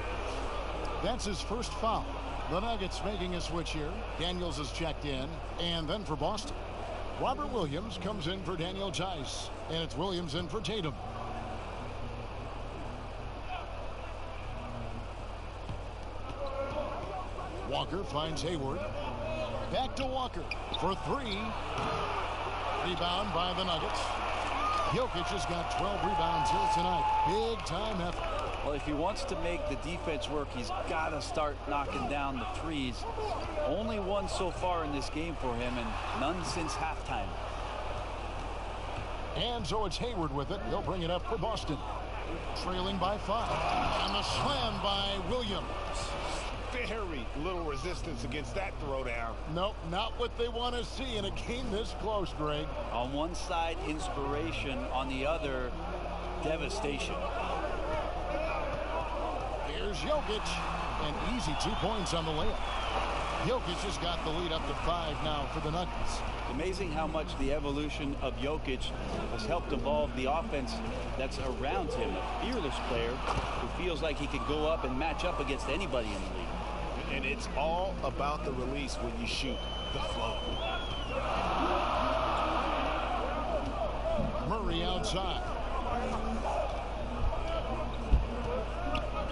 That's his first foul. The Nuggets making a switch here. Daniels is checked in. And then for Boston, Robert Williams comes in for Daniel Tice. And it's Williams in for Tatum. Walker finds Hayward. Back to Walker for 3. Rebound by the Nuggets. Jokic has got 12 rebounds here tonight. Big time effort. Well, if he wants to make the defense work, he's got to start knocking down the threes. Only one so far in this game for him, and none since halftime. And so it's Hayward with it. They'll bring it up for Boston. Trailing by 5. And the slam by Williams. Very little resistance against that throwdown. Nope, not what they want to see in a game this close, Greg. On one side, inspiration. On the other, devastation. Here's Jokic. An easy 2 points on the layup. Jokic has got the lead up to 5 now for the Nuggets. Amazing how much the evolution of Jokic has helped evolve the offense that's around him. A fearless player who feels like he could go up and match up against anybody in the league. And it's all about the release when you shoot the flow. Murray outside.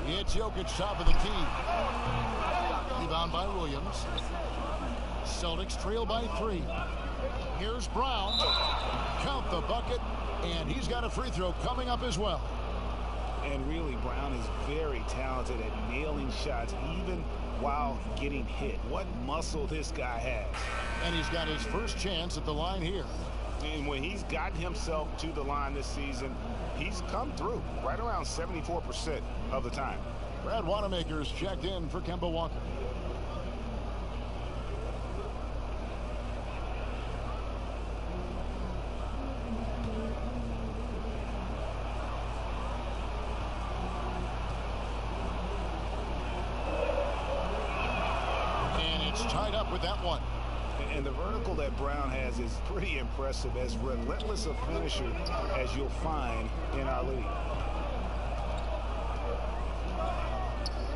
It's Jokic, top of the key. Rebound by Williams. Celtics trail by 3. Here's Brown. Count the bucket, and he's got a free throw coming up as well. And really, Brown is very talented at nailing shots, even while getting hit. What muscle this guy has. And he's got his first chance at the line here. And when he's gotten himself to the line this season, he's come through right around 74% of the time. Brad Wanamaker's checked in for Kemba Walker. Tied up with that one. And the vertical that Brown has is pretty impressive, as relentless a finisher as you'll find in our league.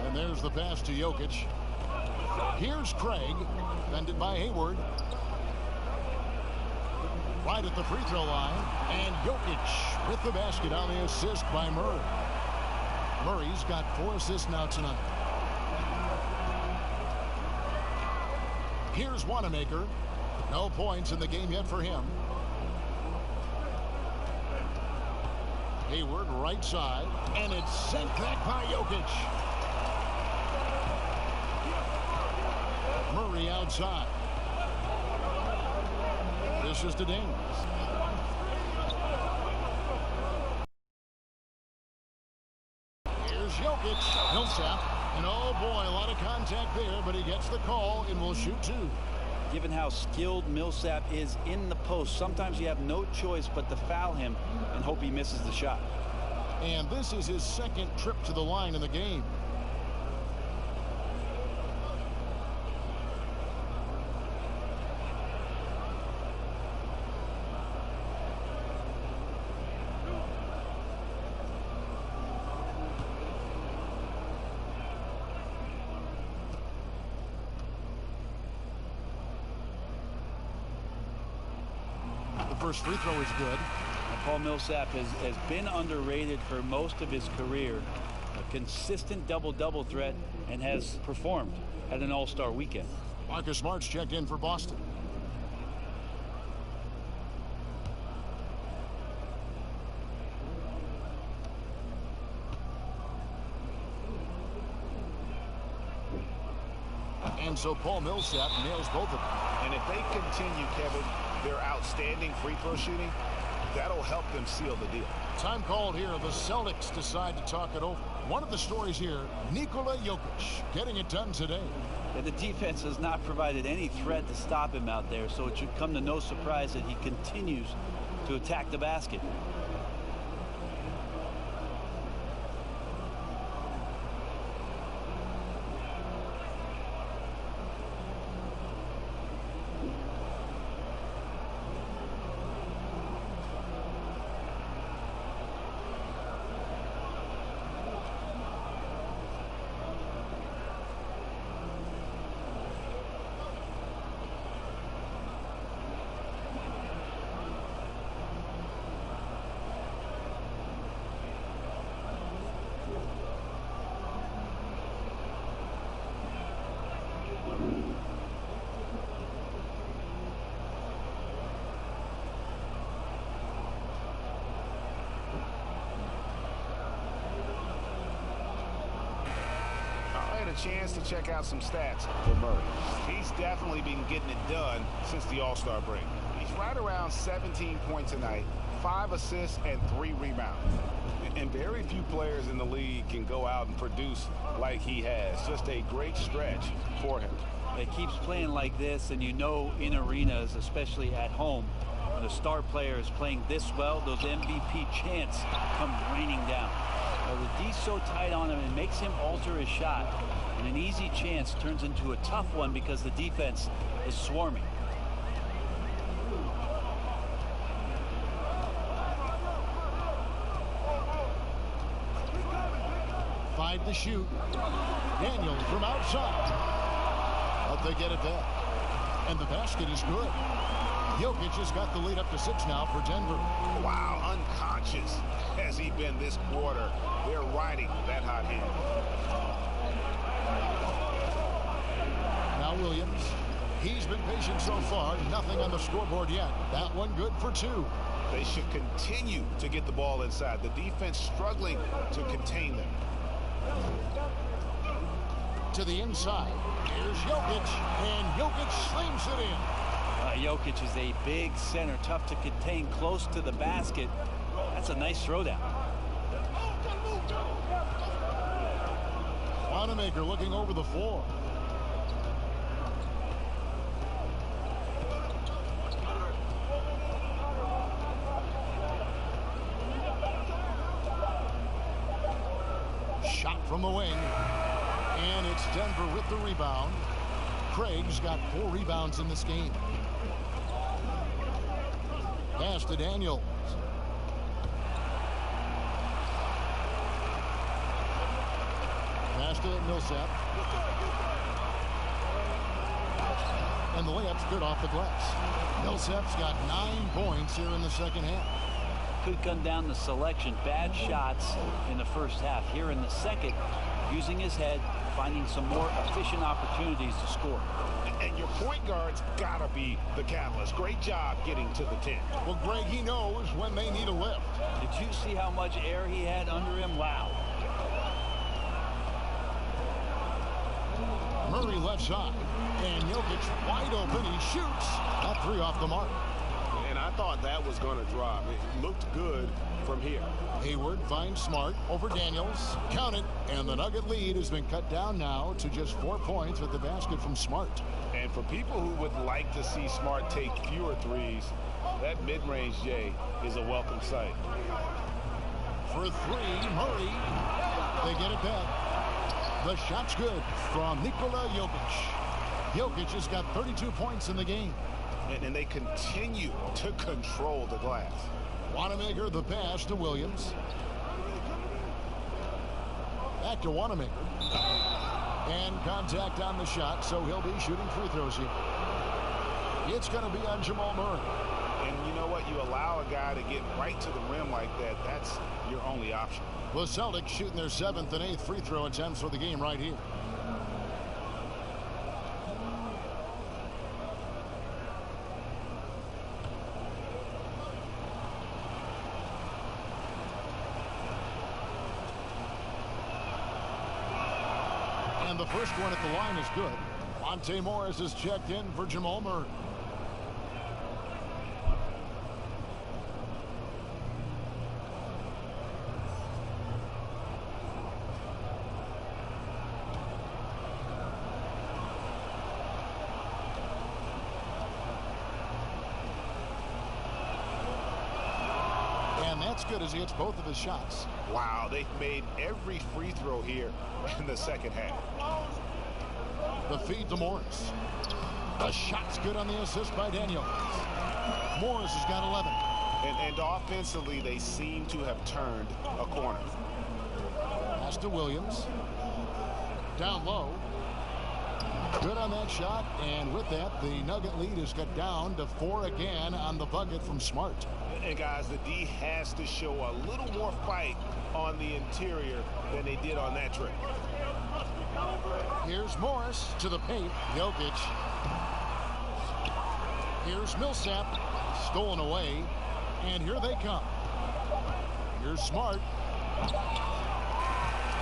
And there's the pass to Jokic. Here's Craig, defended by Hayward. Right at the free throw line, and Jokic with the basket on the assist by Murray. Murray's got 4 assists now tonight. Here's Wanamaker. No points in the game yet for him. Hayward right side, and it's sent back by Jokic. Murray outside. This is to Daniels. Here's Jokic. Millsap. And oh boy, a lot of contact there, but he gets the call and will shoot 2. Given how skilled Millsap is in the post, sometimes you have no choice but to foul him and hope he misses the shot. And this is his second trip to the line in the game. First free throw is good. Paul Millsap has been underrated for most of his career. A consistent double-double threat, and has performed at an all-star weekend. Marcus Smart's checked in for Boston. And so Paul Millsap nails both of them. And if they continue, Kevin, their outstanding free throw shooting, that'll help them seal the deal. Time called here. The Celtics decide to talk it over. One of the stories here, Nikola Jokic getting it done today. And the defense has not provided any threat to stop him out there, so it should come to no surprise that he continues to attack the basket. Chance to check out some stats for Murray. He's definitely been getting it done since the All-Star break. He's right around 17 points a night, 5 assists, and 3 rebounds. And very few players in the league can go out and produce like he has. Just a great stretch for him. It keeps playing like this, and you know in arenas, especially at home, when a star player is playing this well, those MVP chants come raining down. The D's so tight on him, it makes him alter his shot. And an easy chance turns into a tough one because the defense is swarming. Five to shoot. Daniels from outside. But they get it back. And the basket is good. Jokic has got the lead up to 6 now for Denver. Wow, unconscious has he been this quarter. They're riding that hot hand. Now Williams. He's been patient so far. Nothing on the scoreboard yet. That one good for 2. They should continue to get the ball inside. The defense struggling to contain them. To the inside. Here's Jokic. And Jokic slings it in. Jokic is a big center, tough to contain, close to the basket. That's a nice throwdown. Wanamaker looking over the floor. Shot from the wing. And it's Denver with the rebound. Craig's got 4 rebounds in this game. Pass to Daniels. Pass to Millsap. And the layup's good off the glass. Millsap's got 9 points here in the second half. Could come down to selection. Bad shots in the first half. Here in the second, using his head, finding some more efficient opportunities to score. And your point guard's got to be the catalyst. Great job getting to the 10. Well, Greg, he knows when they need a lift. Did you see how much air he had under him? Wow. Murray left side. And Jokic wide open. He shoots. That 3 off the mark. And I thought that was going to drop. It looked good from here. Hayward finds Smart over Daniels. Count it. And the Nugget lead has been cut down now to just 4 points with the basket from Smart. And for people who would like to see Smart take fewer threes, that mid-range J is a welcome sight. For 3, Murray. They get it back. The shot's good from Nikola Jokic. Jokic has got 32 points in the game. And they continue to control the glass. Wanamaker the pass to Williams. Back to Wanamaker. And contact on the shot, so he'll be shooting free throws here. It's going to be on Jamal Murray. And you know what? You allow a guy to get right to the rim like that. That's your only option. The Celtics shooting their 7th and 8th free throw attempts for the game right here. And the first one at the line is good. Monte Morris is checked in for Jamal Murray. And that's good as he hits both of his shots. Wow, they've made every free throw here in the second half. The feed to Morris. The shot's good on the assist by Daniels. Morris has got 11. And offensively, they seem to have turned a corner. Pass to Williams. Down low. Good on that shot. And with that, the Nugget lead is cut down to 4 again on the bucket from Smart. And guys, the D has to show a little more fight on the interior than they did on that trip. Here's Morris to the paint. Jokic. Here's Millsap. Stolen away. And here they come. Here's Smart.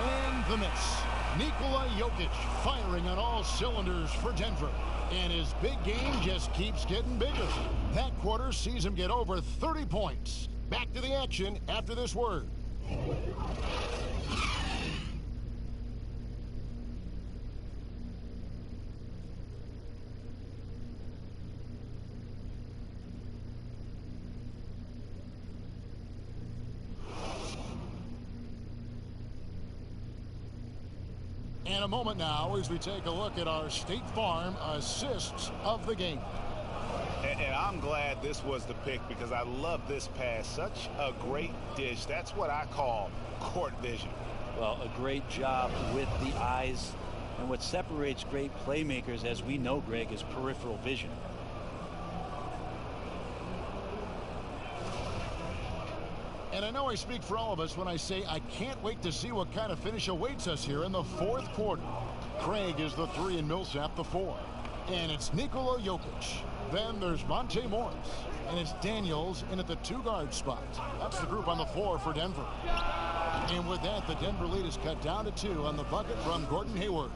And the miss. Nikola Jokic firing on all cylinders for Denver. And his big game just keeps getting bigger. That quarter sees him get over 30 points. Back to the action after this word. And a moment now as we take a look at our State Farm assists of the game. And I'm glad this was the pick because I love this pass. Such a great dish. That's what I call court vision. Well, a great job with the eyes. And what separates great playmakers, as we know, Greg, is peripheral vision. And I know I speak for all of us when I say I can't wait to see what kind of finish awaits us here in the fourth quarter. Craig is the 3 and Millsap the 4. And it's Nikola Jokic. Then there's Monte Morris. And it's Daniels in at the 2-guard spot. That's the group on the floor for Denver. And with that, the Denver lead is cut down to 2 on the bucket from Gordon Hayward.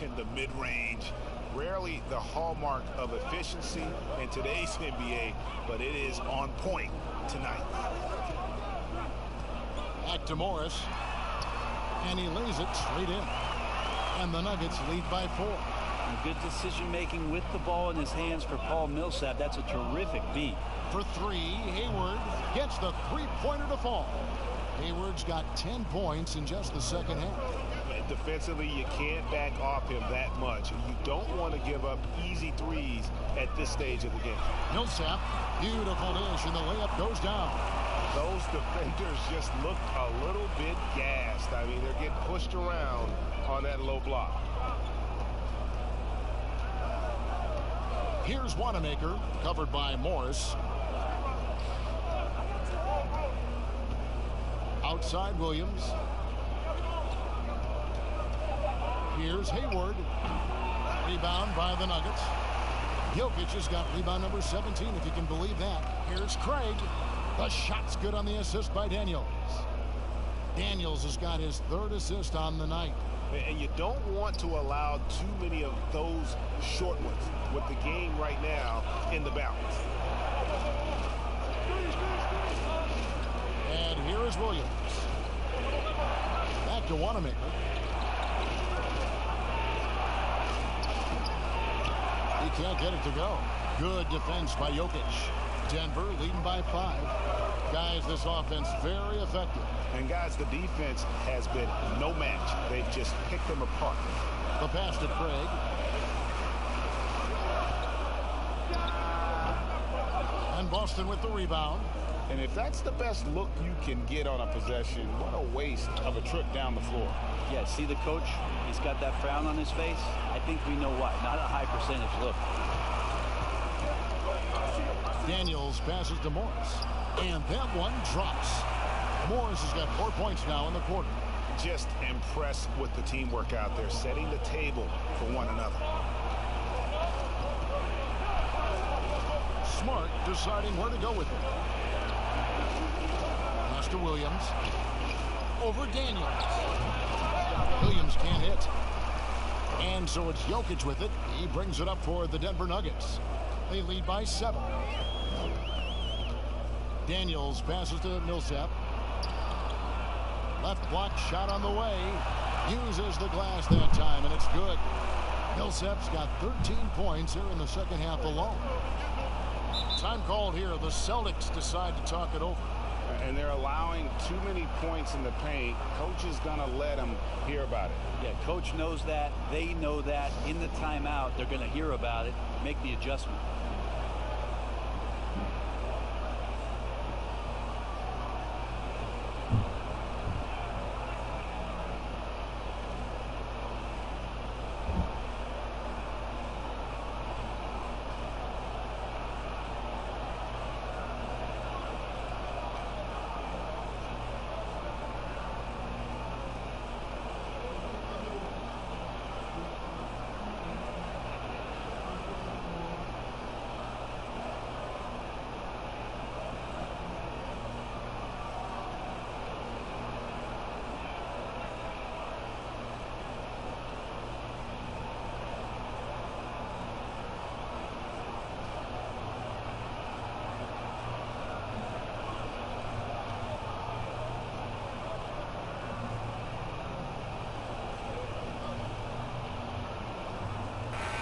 In the mid-range, rarely the hallmark of efficiency in today's NBA, but it is on point tonight. Back to Morris. And he lays it straight in. And the Nuggets lead by 4. And good decision-making with the ball in his hands for Paul Millsap. That's a terrific beat. For 3, Hayward gets the three-pointer to fall. Hayward's got 10 points in just the second half. Defensively, you can't back off him that much. You don't want to give up easy threes at this stage of the game. Millsap, beautiful dish, and the layup goes down. Those defenders just looked a little bit gassed. I mean, they're getting pushed around on that low block. Here's Wanamaker, covered by Morris. Outside Williams. Here's Hayward. Rebound by the Nuggets. Jokic has got rebound number 17, if you can believe that. Here's Craig. The shot's good on the assist by Daniels. Daniels has got his 3rd assist on the night. And you don't want to allow too many of those short ones with the game right now in the balance. And here is Williams. Back to Wanamaker. He can't get it to go. Good defense by Jokic. Denver leading by 5. Guys, this offense very effective. And guys, the defense has been no match. They've just picked them apart. The pass to Craig. And Boston with the rebound. And if that's the best look you can get on a possession, what a waste of a trip down the floor. Yeah, see the coach? He's got that frown on his face. I think we know why. Not a high percentage look. Daniels passes to Morris. And that one drops. Morris has got 4 points now in the quarter. Just impressed with the teamwork out there, setting the table for one another. Smart deciding where to go with it. Pass to Williams. Over Daniels. Williams can't hit. And so it's Jokic with it. He brings it up for the Denver Nuggets. They lead by 7. Daniels passes to Millsap. Left block shot on the way. Uses the glass that time, and it's good. Millsap's got 13 points here in the second half alone. Time called here. The Celtics decide to talk it over. And they're allowing too many points in the paint. Coach is going to let them hear about it. Yeah, coach knows that. They know that. In the timeout, they're going to hear about it, make the adjustment.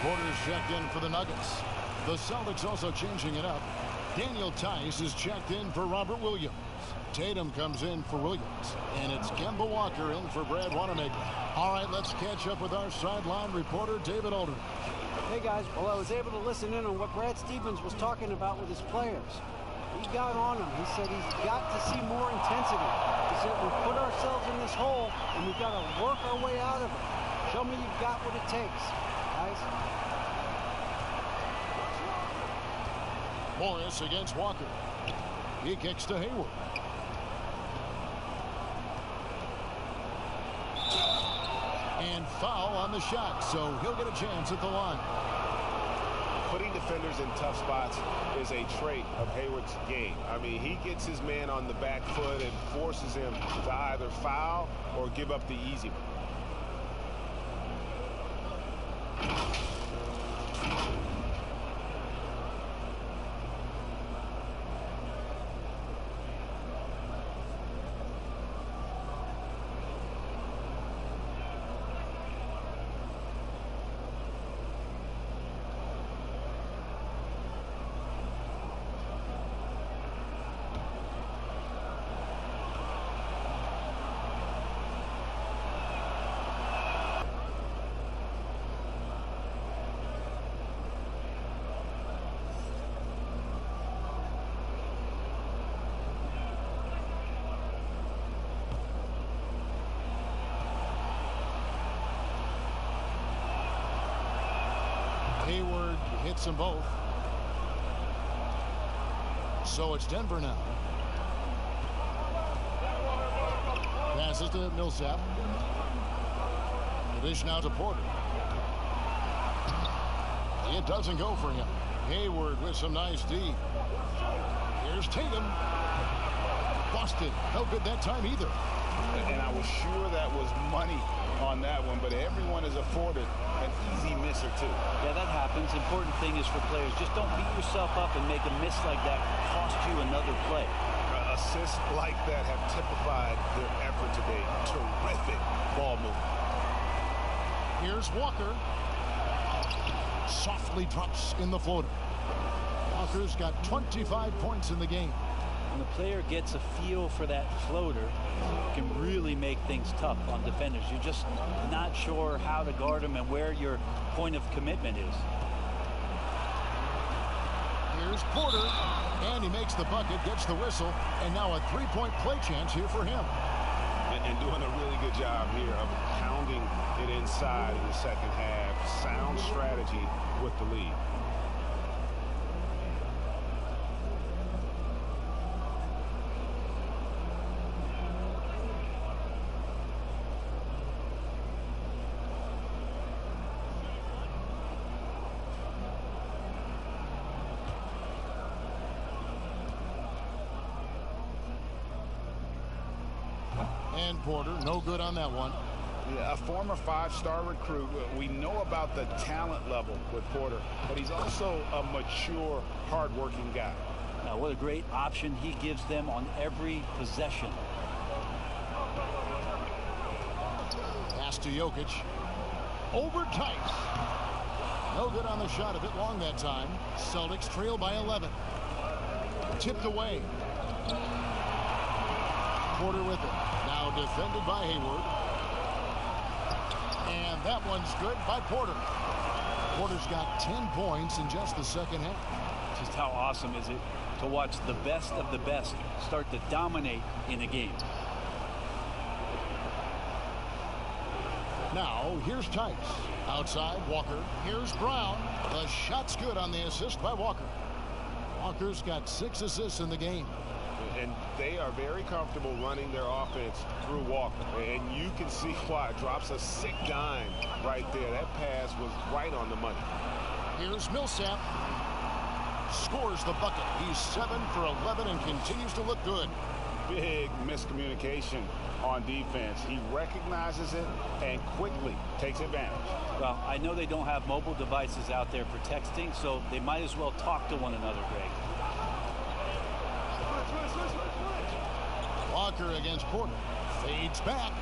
Porter's checked in for the Nuggets. The Celtics also changing it up. Daniel Tice is checked in for Robert Williams. Tatum comes in for Williams, and it's Kemba Walker in for Brad Wanamaker. All right, let's catch up with our sideline reporter, David Aldridge. Hey, guys. Well, I was able to listen in on what Brad Stevens was talking about with his players. He got on them. He said he's got to see more intensity. He said we put ourselves in this hole, and we've got to work our way out of it. Show me you've got what it takes, guys. Morris against Walker. He kicks to Hayward. And foul on the shot, so he'll get a chance at the line. Putting defenders in tough spots is a trait of Hayward's game. I mean, he gets his man on the back foot and forces him to either foul or give up the easy one. Hayward hits them both. So it's Denver now. Passes to Millsap. The dish now to Porter. It doesn't go for him. Hayward with some nice D. Here's Tatum. Busted. No good that time either. And I was sure that was money on that one, but everyone is afforded an easy miss or two. Yeah, that happens. Important thing is for players, just don't beat yourself up and make a miss like that cost you another play. Assists like that have typified their effort today. Terrific ball movement. Here's Walker. Softly drops in the floater. Walker's got 25 points in the game. When the player gets a feel for that floater, it can really make things tough on defenders. You're just not sure how to guard them and where your point of commitment is. Here's Porter, and he makes the bucket, gets the whistle, and now a three-point play chance here for him. And doing a really good job here of pounding it inside in the second half. Sound strategy with the lead. And Porter, no good on that one. Yeah, a former five-star recruit. We know about the talent level with Porter, but he's also a mature, hard-working guy. Now, what a great option he gives them on every possession. Pass to Jokic. Over Tice. No good on the shot, a bit long that time. Celtics trail by 11. Tipped away. Porter with it. Now defended by Hayward. And that one's good by Porter. Porter's got 10 points in just the second half. Just how awesome is it to watch the best of the best start to dominate in a game. Now, here's Tice. Outside, Walker. Here's Brown. The shot's good on the assist by Walker. Walker's got 6 assists in the game. And they are very comfortable running their offense through Walker. And you can see why. Drops a sick dime right there. That pass was right on the money. Here's Millsap. Scores the bucket. He's 7 for 11 and continues to look good. Big miscommunication on defense. He recognizes it and quickly takes advantage. Well, I know they don't have mobile devices out there for texting, so they might as well talk to one another, Greg. Walker against Porter. Fades back.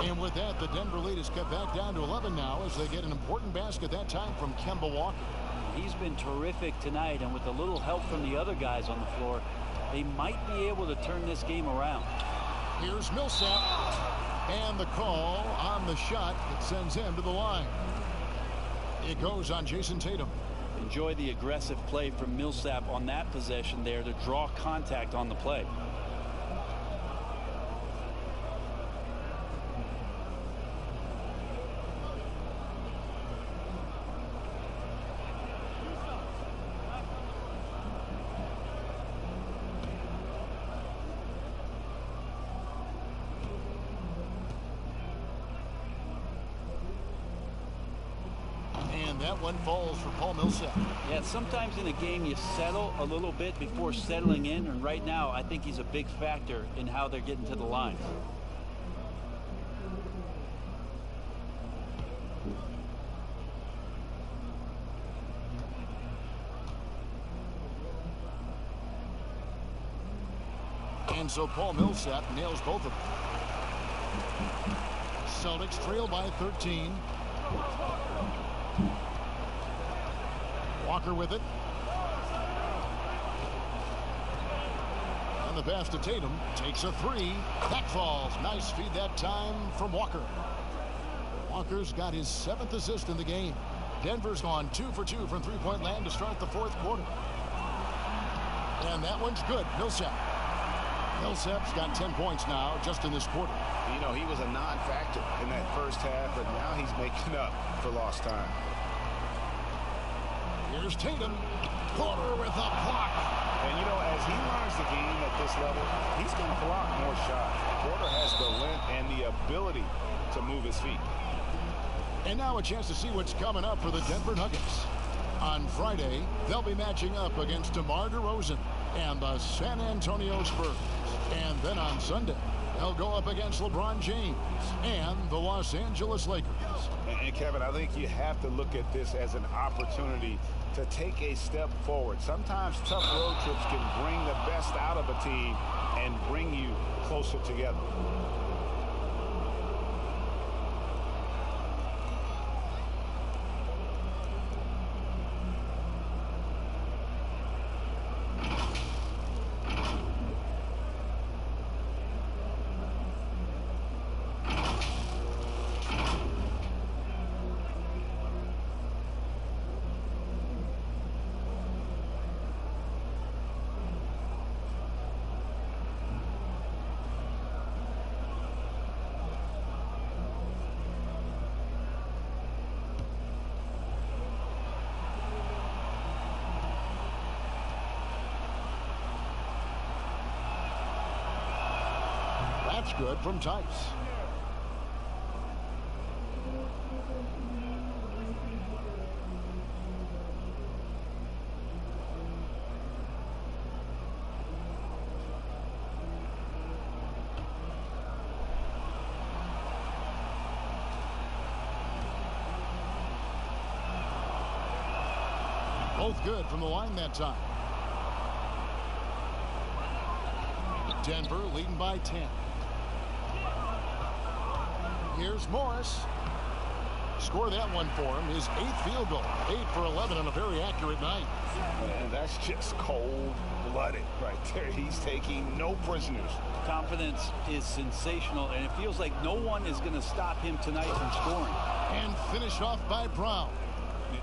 And with that, the Denver lead is cut back down to 11 now as they get an important basket that time from Kemba Walker. He's been terrific tonight, and with a little help from the other guys on the floor, they might be able to turn this game around. Here's Millsap. And the call on the shot that sends him to the line. It goes on Jason Tatum. Enjoy the aggressive play from Millsap on that possession there to draw contact on the play. That one falls for Paul Millsap. Yeah, sometimes in a game you settle a little bit before settling in, and right now I think he's a big factor in how they're getting to the line. And so Paul Millsap nails both of them. Celtics trail by 13. Walker with it. And the pass to Tatum. Takes a three. That falls. Nice feed that time from Walker. Walker's got his 7th assist in the game. Denver's gone 2 for 2 from three-point land to start the 4th quarter. And that one's good. Millsap. Millsap's got 10 points now just in this quarter. You know, he was a non-factor in that first half, but now he's making up for lost time. Here's Tatum. Porter with a block. And, you know, as he learns the game at this level, he's going to block more shots. Porter has the length and the ability to move his feet. And now a chance to see what's coming up for the Denver Nuggets. On Friday, they'll be matching up against DeMar DeRozan and the San Antonio Spurs. And then on Sunday, they'll go up against LeBron James and the Los Angeles Lakers. And Kevin, I think you have to look at this as an opportunity to take a step forward. Sometimes tough road trips can bring the best out of a team and bring you closer together. That's good from Tice. Both good from the line that time. Denver leading by 10. Here's Morris. Score that one for him. His 8th field goal. 8 for 11 on a very accurate night. And that's just cold-blooded right there. He's taking no prisoners. Confidence is sensational, and it feels like no one is going to stop him tonight from scoring. And finish off by Brown.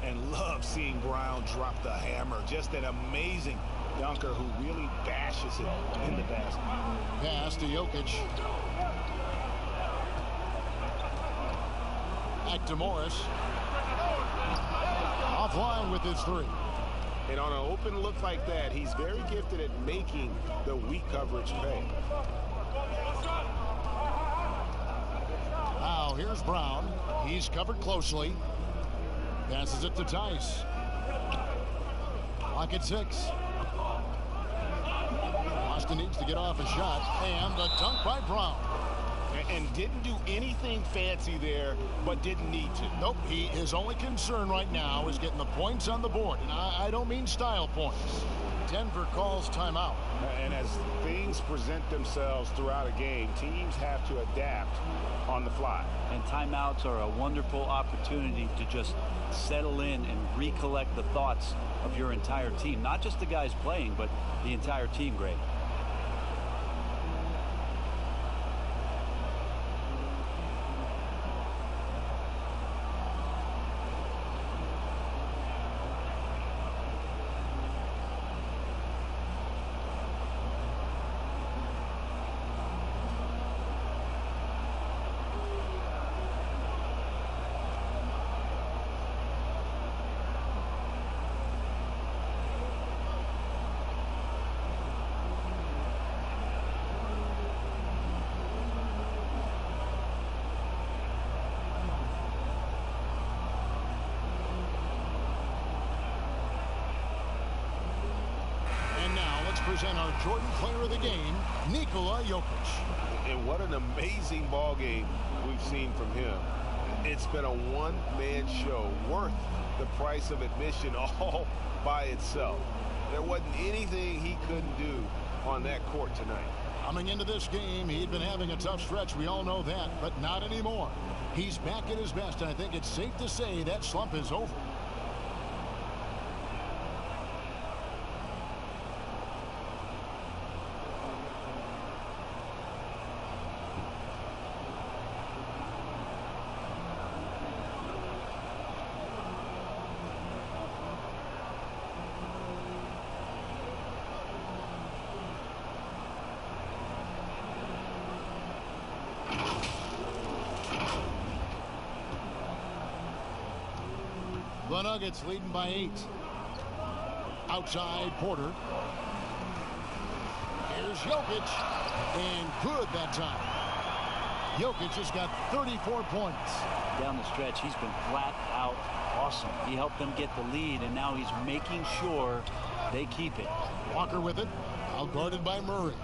And love seeing Brown drop the hammer. Just an amazing dunker who really bashes it in the basket. Pass to Jokic. Back to Morris. Offline with his 3. And on an open look like that, he's very gifted at making the weak coverage pay. Now here's Brown. He's covered closely. Passes it to Tice. Clock at 6. Boston needs to get off a shot. And the dunk by Brown. And didn't do anything fancy there, but didn't need to. Nope. His only concern right now is getting the points on the board. And I don't mean style points. Denver calls timeout. And as things present themselves throughout a game, teams have to adapt on the fly. And timeouts are a wonderful opportunity to just settle in and recollect the thoughts of your entire team. Not just the guys playing, but the entire team, Greg. players and our Jordan player of the game, Nikola Jokic. And what an amazing ball game we've seen from him. It's been a one-man show worth the price of admission all by itself. There wasn't anything he couldn't do on that court tonight. Coming into this game, he'd been having a tough stretch. We all know that, but not anymore. He's back at his best, and I think it's safe to say that slump is over. The Nuggets leading by 8. Outside Porter. Here's Jokic. And good that time. Jokic has got 34 points. Down the stretch, he's been flat out awesome. He helped them get the lead, and now he's making sure they keep it. Walker with it. Out guarded by Murray.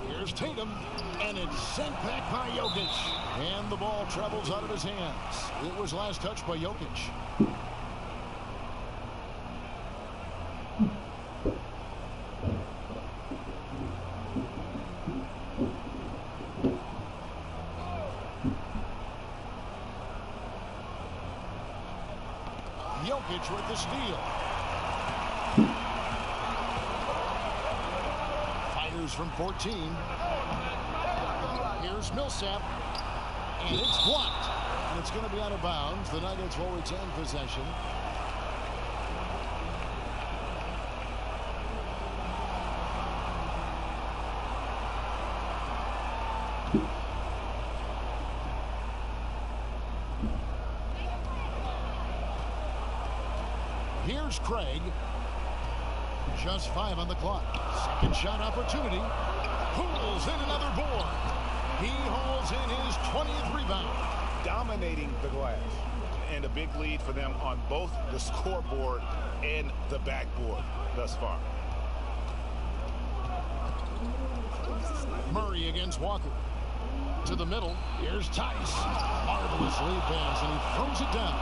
Here's Tatum, and it's sent back by Jokic. And the ball travels out of his hands. It was last touched by Jokic. Jokic with the steal. From 14. Here's Millsap, and it's blocked, and it's going to be out of bounds. The Nuggets will retain possession. Here's Craig. Just 5 on the clock. Second shot opportunity. Pulls in another board. He holds in his 20th rebound. Dominating the glass. And a big lead for them on both the scoreboard and the backboard thus far. Murray against Walker. To the middle. Here's Tice. Marvelous lead pass, and he throws it down.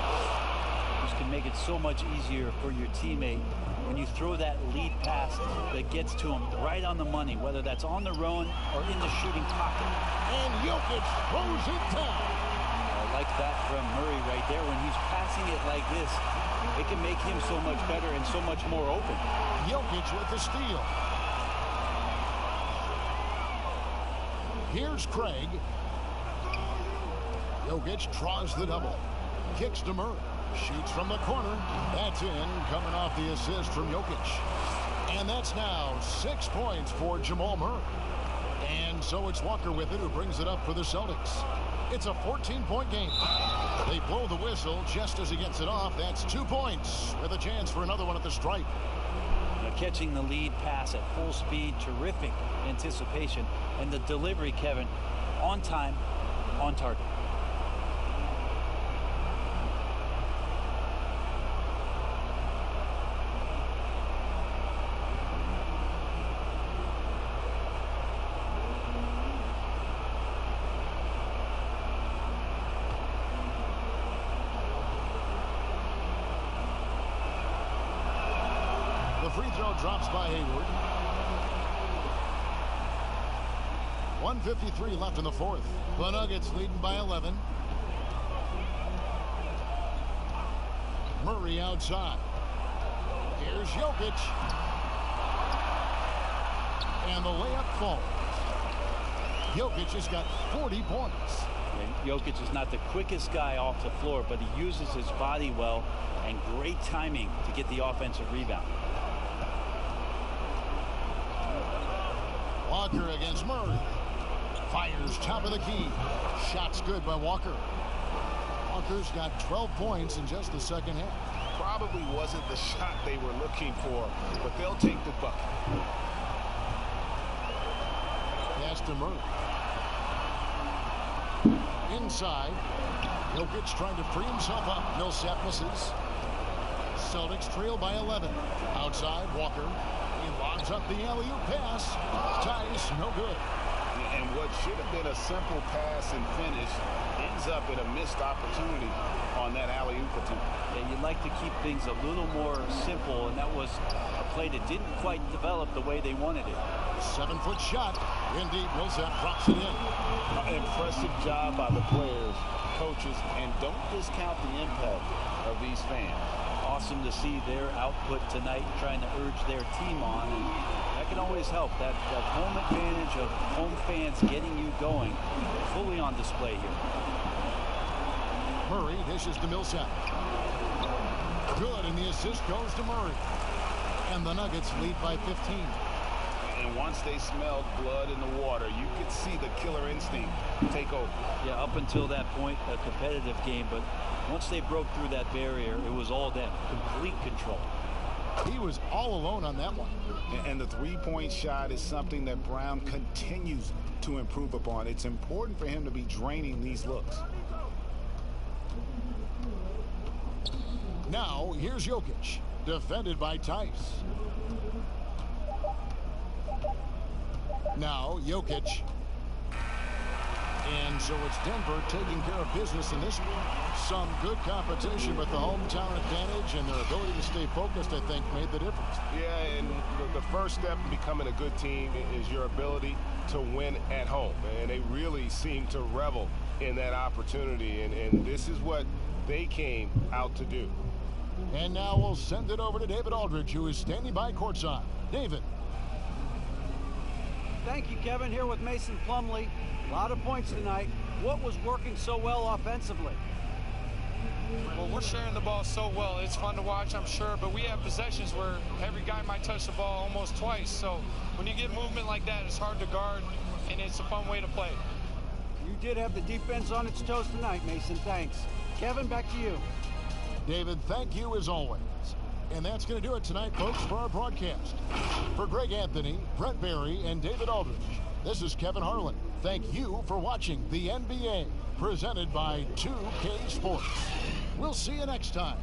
This can make it so much easier for your teammate when you throw that lead pass that gets to him right on the money, whether that's on the run or in the shooting pocket. And Jokic throws it down. I like that from Murray right there. When he's passing it like this, it can make him so much better and so much more open. Jokic with the steal. Here's Craig. Jokic draws the double. Kicks to Murray. Shoots from the corner. That's in, coming off the assist from Jokic. And that's now 6 points for Jamal Murray. And so it's Walker with it, who brings it up for the Celtics. It's a 14-point game. They blow the whistle just as he gets it off. That's 2 points with a chance for another one at the stripe. Catching the lead pass at full speed, terrific anticipation. And the delivery, Kevin, on time, on target. Free throw drops by Hayward. 1:53 left in the fourth. The Nuggets leading by 11. Murray outside. Here's Jokic. And the layup falls. Jokic has got 40 points. And Jokic is not the quickest guy off the floor, but he uses his body well and great timing to get the offensive rebound. Walker against Murray. Fires top of the key. Shot's good by Walker. Walker's got 12 points in just the second half. Probably wasn't the shot they were looking for, but they'll take the bucket. Pass to Murray. Inside. Jokic trying to free himself up. Millsap misses. Celtics trail by 11. Outside, Walker. He Lobs up the alley-oop pass. Tice, no good. And what should have been a simple pass and finish ends up in a missed opportunity on that alley-oop attempt. Yeah, you'd like to keep things a little more simple, and that was a play that didn't quite develop the way they wanted it. 7-foot shot. Indeed, Millsap drops it in. Impressive job by the players, coaches, and don't discount the impact of these fans. Awesome to see their output tonight, trying to urge their team on, and that can always help. That home advantage of home fans getting you going, fully on display here. Murray dishes to Millsap. Good, and the assist goes to Murray. And the Nuggets lead by 15. And once they smelled blood in the water, you could see the killer instinct take over. Yeah, up until that point, a competitive game, but once they broke through that barrier, it was all them. Complete control. He was all alone on that one. And the three-point shot is something that Brown continues to improve upon. It's important for him to be draining these looks. Now, here's Jokic, defended by Tice. Now, Jokic. And so it's Denver taking care of business in this one. Some good competition, but the hometown advantage and their ability to stay focused, I think, made the difference. Yeah, and the first step in becoming a good team is your ability to win at home. And they really seem to revel in that opportunity. And this is what they came out to do. And now we'll send it over to David Aldridge, who is standing by courtside. David. Thank you, Kevin. Here with Mason Plumlee. A lot of points tonight. What was working so well offensively? Well, we're sharing the ball so well. It's fun to watch, I'm sure, but we have possessions where every guy might touch the ball almost twice. So when you get movement like that, it's hard to guard, and it's a fun way to play. You did have the defense on its toes tonight, Mason. Thanks. Kevin, back to you. David, thank you as always. And that's going to do it tonight, folks, for our broadcast. For Greg Anthony, Brett Barry, and David Aldridge, this is Kevin Harlan. Thank you for watching the NBA, presented by 2K Sports. We'll see you next time.